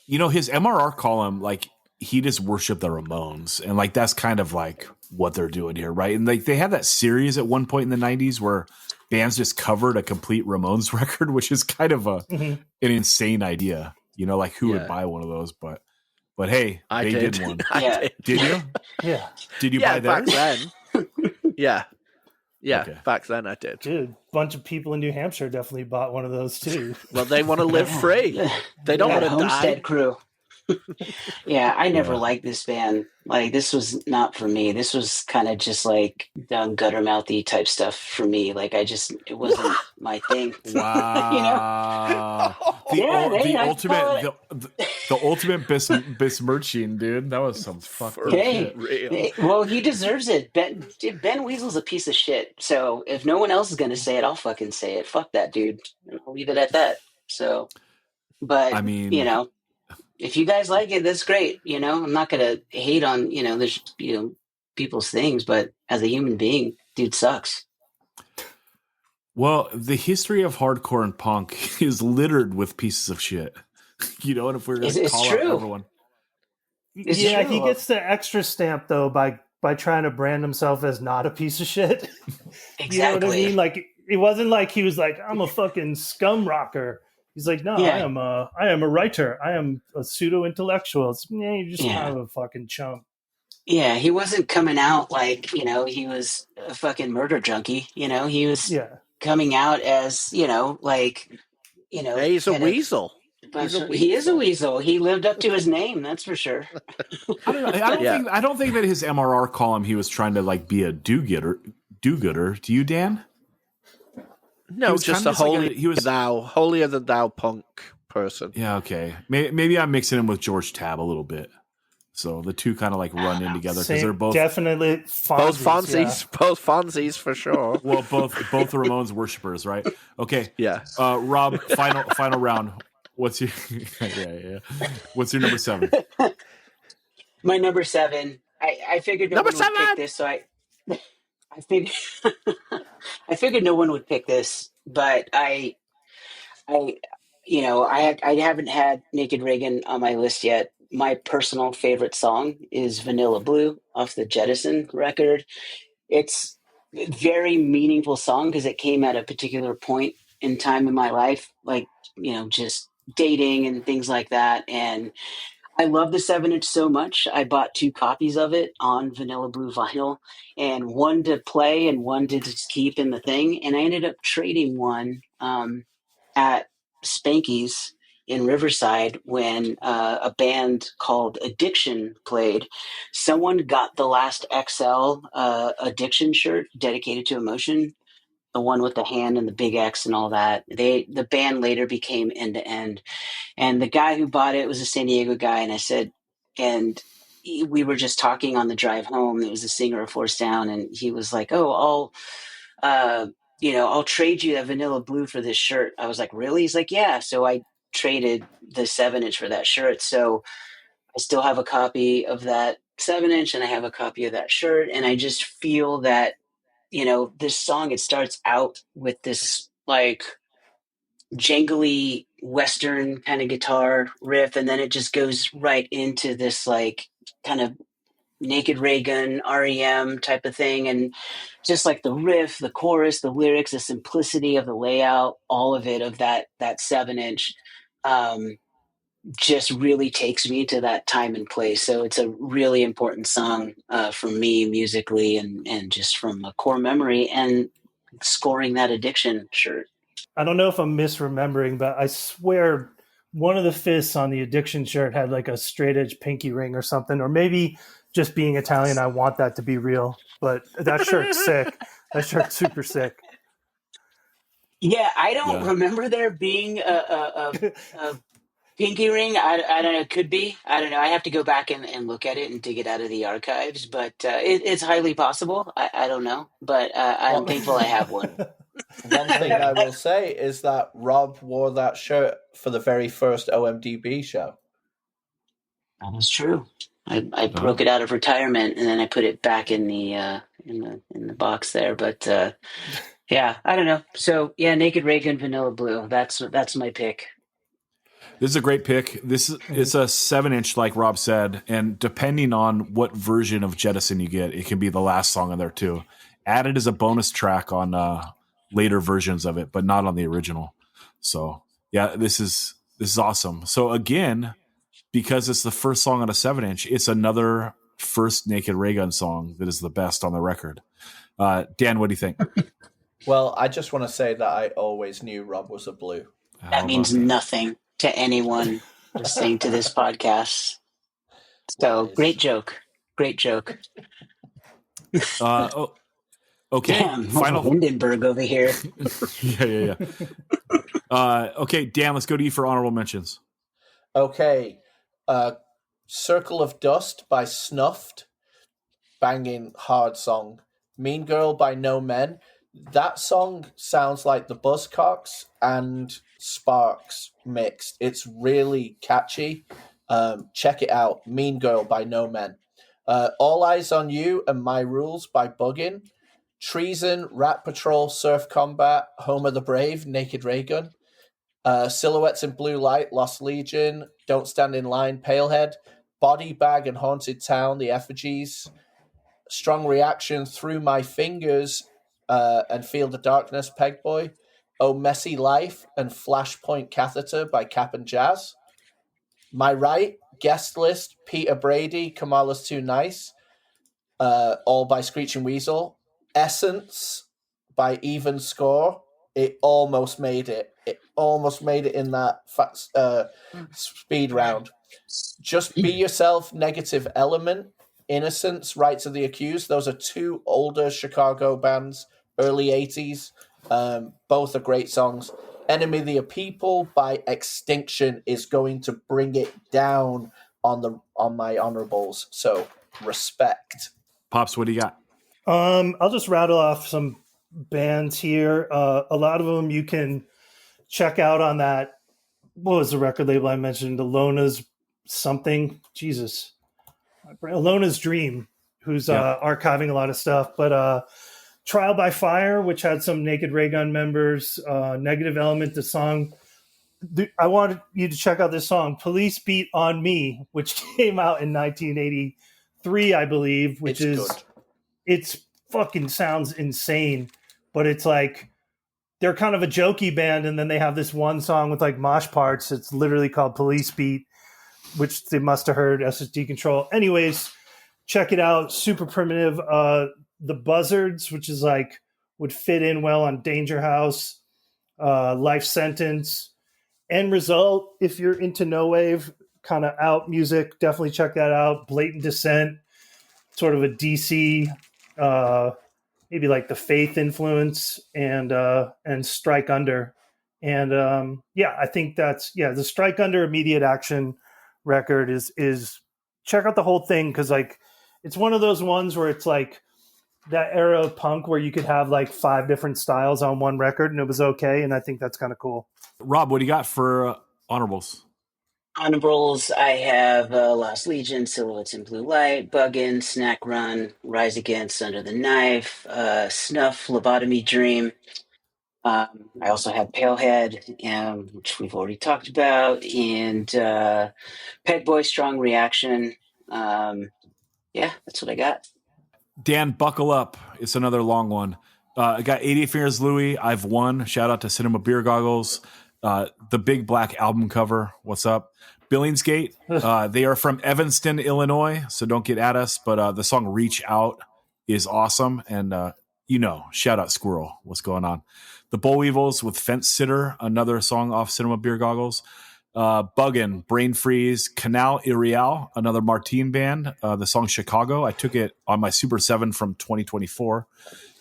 his MRR column, like he just worshiped the Ramones, and like that's kind of like what they're doing here, right? And like they had that series at one point in the 90s where bands just covered a complete Ramones record, which is kind of an insane idea, like who would buy one of those? But hey, they did one. I did you? Yeah. Did you buy back theirs? then? Yeah. Okay. Back then I did. Dude, a bunch of people in New Hampshire definitely bought one of those too. Well, they want to live free. They don't want to die. Homestead Crew. Yeah, I never Yeah. liked this band. Like, this was not for me. This was kind of just like gutter mouthy type stuff for me. Like, it wasn't my thing. You know? Wow. Yeah, The I ultimate thought- the ultimate besmirching, dude. That was some fucked up Hey, shit. Real. well, he deserves it. Ben Weasel's a piece of shit. So if no one else is going to say it, I'll fucking say it. Fuck that dude. I'll leave it at that. So, but, I mean, if you guys like it, that's great. I'm not going to hate on, there's, people's things, but as a human being, dude sucks. well, the history of hardcore and punk is littered with pieces of shit. And if we're going to It's call true. out everyone. It's Yeah, true. he gets the extra stamp though by trying to brand himself as not a piece of shit. Exactly. You know what I mean? Like, it wasn't like he was like, I'm a fucking scum rocker. He's like, no, Yeah. I am a writer. I am a pseudo intellectual. You're just Yeah. kind of a fucking chump. Yeah, he wasn't coming out like, he was a fucking murder junkie. He was Yeah. coming out as, like, Hey, he's a kind of- weasel. He's a He is a weasel. weasel. He lived up to his name, that's for sure. I don't know. Yeah. I don't think that his MRR column he was trying to like be a do-gooder. Do you, Dan? No, He was just kinda a just like holy he was holier than thou punk person. Yeah, okay. Maybe I'm mixing him with George Tabb a little bit. So the two kind of like run in together because they're both definitely Both Fonzies. Fonzies for sure. well, both Ramones worshippers, right? Okay. Yeah. Rob, final round. What's your yeah. What's your number 7? My number 7. I figured no Number one would 7! pick this, so I figured I figured no one would pick this, but I haven't had Naked Reagan on my list yet. My personal favorite song is Vanilla Blue off the Jettison record. It's a very meaningful song because it came at a particular point in time in my life, like, just dating and things like that. And I love the 7-inch so much. I bought 2 copies of it on Vanilla Blue vinyl, and one to play and one to just keep in the thing. And I ended up trading one at Spanky's in Riverside when a band called Addiction played. Someone got the last XL Addiction shirt dedicated to Emotion, the one with the hand and the big X and all that. The band later became End to End. And the guy who bought it was a San Diego guy. And I said, we were just talking on the drive home. It was the singer of Force Down. And he was like, oh, I'll trade you that Vanilla Blue for this shirt. I was like, really? He's like, yeah. So I traded the 7-inch for that shirt. So I still have a copy of that 7-inch and I have a copy of that shirt. And I just feel that, this song, it starts out with this like jangly Western kind of guitar riff. And then it just goes right into this like kind of Naked Reagan, REM type of thing. And just like the riff, the chorus, the lyrics, the simplicity of the layout, all of it of that 7-inch just really takes me to that time and place. So it's a really important song for me musically and just from a core memory and scoring that Addiction shirt. I don't know if I'm misremembering, but I swear one of the fists on the Addiction shirt had like a straight edge pinky ring or something, or maybe just being Italian, I want that to be real. But that shirt's sick. That shirt's super sick. Yeah, I don't remember there being a pinky ring. I don't know. It could be. I don't know. I have to go back and look at it and dig it out of the archives. But it's highly possible. I don't know. But I'm thankful I have one. One thing I will say is that Rob wore that shirt for the very first OMDB show. That is true. I broke it out of retirement and then I put it back in the box there. But yeah, I don't know. So yeah, Naked Reagan, Vanilla Blue. That's my pick. This is a great pick. It's a 7-inch, like Rob said, and depending on what version of Jettison you get, it can be the last song on there too. Added as a bonus track on later versions of it, but not on the original. So yeah, this is awesome. So again, because it's the first song on a 7-inch, it's another first Naked Reagan song that is the best on the record. Dan, what do you think? Well, I just want to say that I always knew Rob was a blue. That means nothing to anyone listening to this podcast. So Nice. great joke. Great joke. Okay. Damn, Final. Hindenburg over here. Yeah. Okay, Dan, let's go to you for honorable mentions. Okay. Circle of Dust by Snuffed. Banging hard song. Mean Girl by No Men. That song sounds like the Buzzcocks and Sparks mixed. It's really catchy. Check it out. Mean Girl by No Men. All Eyes on You and My Rules by Buggin. Treason, Rat Patrol, Surf Combat, Home of the Brave, Naked Raygun. Silhouettes in Blue Light, Lost Legion, Don't Stand in Line, Palehead. Body Bag and Haunted Town, The Effigies. Strong Reaction, Through My Fingers, and Feel the Darkness, Pegboy. Oh Messy Life and Flashpoint Catheter by Cap and Jazz. My Right, Guest List, Peter Brady, Kamala's Too Nice, all by Screeching Weasel. Essence by Even Score. It almost made it. It almost made it in that speed round. Just Be Yourself, Negative Element. Innocence, Rights of the Accused. Those are two older Chicago bands, early 80s. Both are great songs. Enemy of the People by Extinction is going to bring it down on my honorables. So respect. Pops, what do you got? I'll just rattle off some bands here. A lot of them you can check out on that. What was the record label I mentioned? Alona's something. Jesus. Alona's Dream, who's archiving a lot of stuff. But Trial by Fire, which had some Naked Raygun members. Negative Element, the song. I wanted you to check out this song, Police Beat on Me, which came out in 1983, I believe, which is good. It's fucking sounds insane, but it's like they're kind of a jokey band, and then they have this one song with like mosh parts. It's literally called Police Beat, which they must have heard SSD Control. Anyways, check it out. Super primitive. The Buzzards, which is like would fit in well on Danger House, Life Sentence. End Result, if you're into no wave kind of out music, definitely check that out. Blatant Descent, sort of a DC, maybe like the Faith influence, and Strike Under. And I think that's the Strike Under Immediate Action record is check out the whole thing, because like it's one of those ones where it's like that era of punk where you could have like 5 different styles on one record and it was okay, and I think that's kind of cool. Rob, what do you got for honorables? Honorables, I have Lost Legion, Silhouettes in Blue Light, Buggin', Snack Run, Rise Against, Under the Knife, Snuff, Lobotomy Dream. I also have Palehead, which we've already talked about, and Pegboy, Strong Reaction. That's what I got. Dan, buckle up. It's another long one. I got 88 Fingers Louie. I've won. Shout out to Cinema Beer Goggles. The Big Black album cover. What's up? Billingsgate. They are from Evanston, Illinois, so don't get at us. But the song Reach Out is awesome. And, shout out Squirrel. What's going on? The Boll Weevils with Fence Sitter, another song off Cinema Beer Goggles. Buggin', Brain Freeze, Canal Irial, another Martine band. The song Chicago. I took it on my Super 7 from 2024.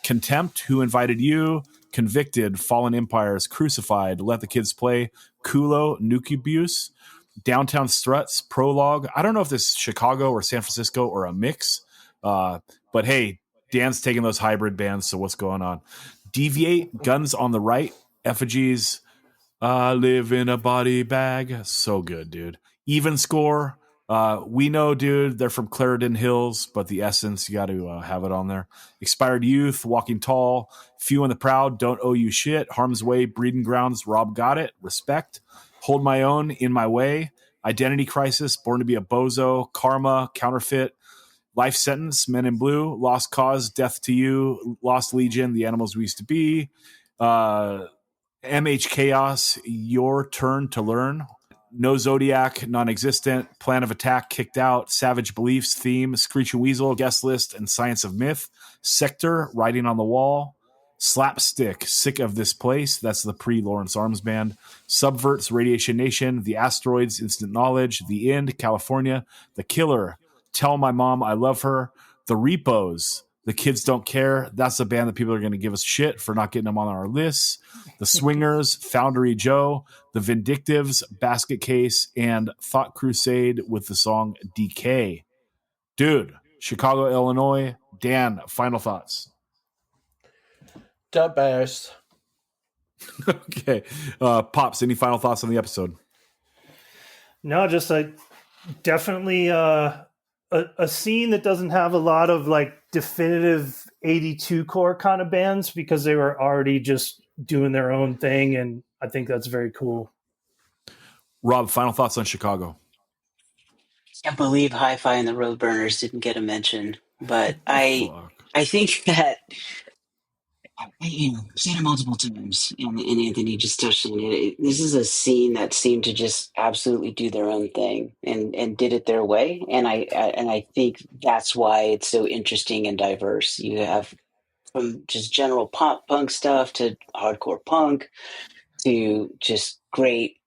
Contempt, Who Invited You, Convicted, Fallen Empires, Crucified, Let the Kids Play, Kulo, Nucubuse, Downtown Struts, Prologue. I don't know if this is Chicago or San Francisco or a mix, but hey, Dan's taking those hybrid bands, so what's going on? Deviate, Guns on the Right, Effigies, Live in a Body Bag. So good, dude. Even Score. We know, dude, they're from Clarendon Hills, but the essence, you got to have it on there. Expired Youth, Walking Tall, Few and the Proud, Don't Owe You Shit, Harm's Way, Breeding Grounds, Rob Got It, Respect, Hold My Own, In My Way, Identity Crisis, Born to Be a Bozo, Karma, Counterfeit, Life Sentence, Men in Blue, Lost Cause, Death to You, Lost Legion, The Animals We Used to Be, MH Chaos, Your Turn to Learn, No Zodiac, Non-Existent, Plan of Attack, Kicked Out, Savage Beliefs, Theme, Screeching Weasel, Guest List, and Science of Myth, Sector, Writing on the Wall, Slapstick, Sick of This Place. That's the pre-Lawrence Arms Band. Subverts, Radiation Nation. The Asteroids, Instant Knowledge. The End, California. The Killer, Tell My Mom I Love Her. The Repos, The Kids Don't Care. That's a band that people are going to give us shit for not getting them on our lists. The Swingers, Foundry Joe. The Vindictives, Basket Case. And Thought Crusade with the song Decay. Dude, Chicago, Illinois. Dan, final thoughts. The Bears. Okay. Pops, any final thoughts on the episode? No, just like definitely a scene that doesn't have a lot of like definitive 82 core kind of bands because they were already just doing their own thing. And I think that's very cool. Rob, final thoughts on Chicago. Can't believe Hi-Fi and the Roadburners didn't get a mention, but I think that said it multiple times, and Anthony just touched on it. This is a scene that seemed to just absolutely do their own thing and did it their way, and I think that's why it's so interesting and diverse. You have from just general pop punk stuff to hardcore punk to just great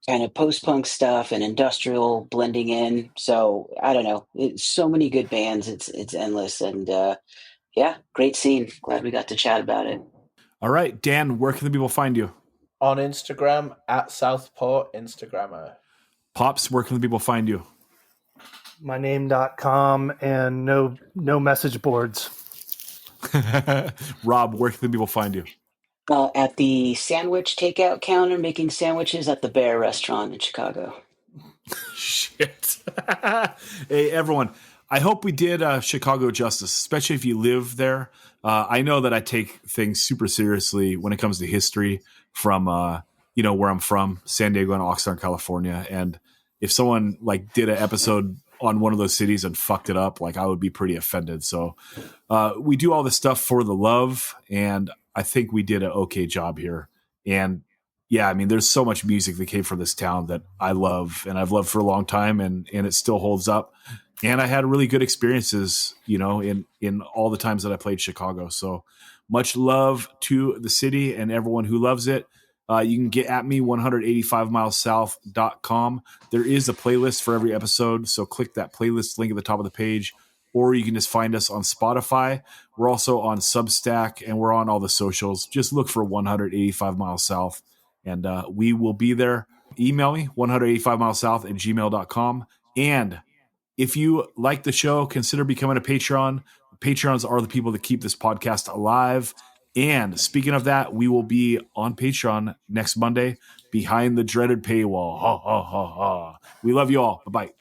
kind of post-punk stuff and industrial blending in. So I don't know, it's so many good bands. It's endless, and yeah, great scene. Glad we got to chat about it. All right, Dan, where can the people find you? On Instagram at Southport Instagrammer. Pops, where can the people find you? myname.com and no message boards. Rob, where can the people find you? At the sandwich takeout counter, making sandwiches at the Bear Restaurant in Chicago. Shit. Hey, everyone. I hope we did Chicago justice, especially if you live there. I know that I take things super seriously when it comes to history from, where I'm from, San Diego and Oxnard, California. And if someone like did an episode on one of those cities and fucked it up, like I would be pretty offended. So we do all this stuff for the love, and I think we did an okay job here. And yeah, I mean, there's so much music that came from this town that I love and I've loved for a long time, and it still holds up. And I had really good experiences, in all the times that I played Chicago. So much love to the city and everyone who loves it. You can get at me 185milessouth.com. There is a playlist for every episode. So click that playlist link at the top of the page, or you can just find us on Spotify. We're also on Substack, and we're on all the socials. Just look for 185 Miles South, and we will be there. Email me 185milessouth@gmail.com. And if you like the show, consider becoming a Patreon. Patrons are the people that keep this podcast alive. And speaking of that, we will be on Patreon next Monday behind the dreaded paywall. Ha, ha, ha, ha. We love you all. Bye-bye.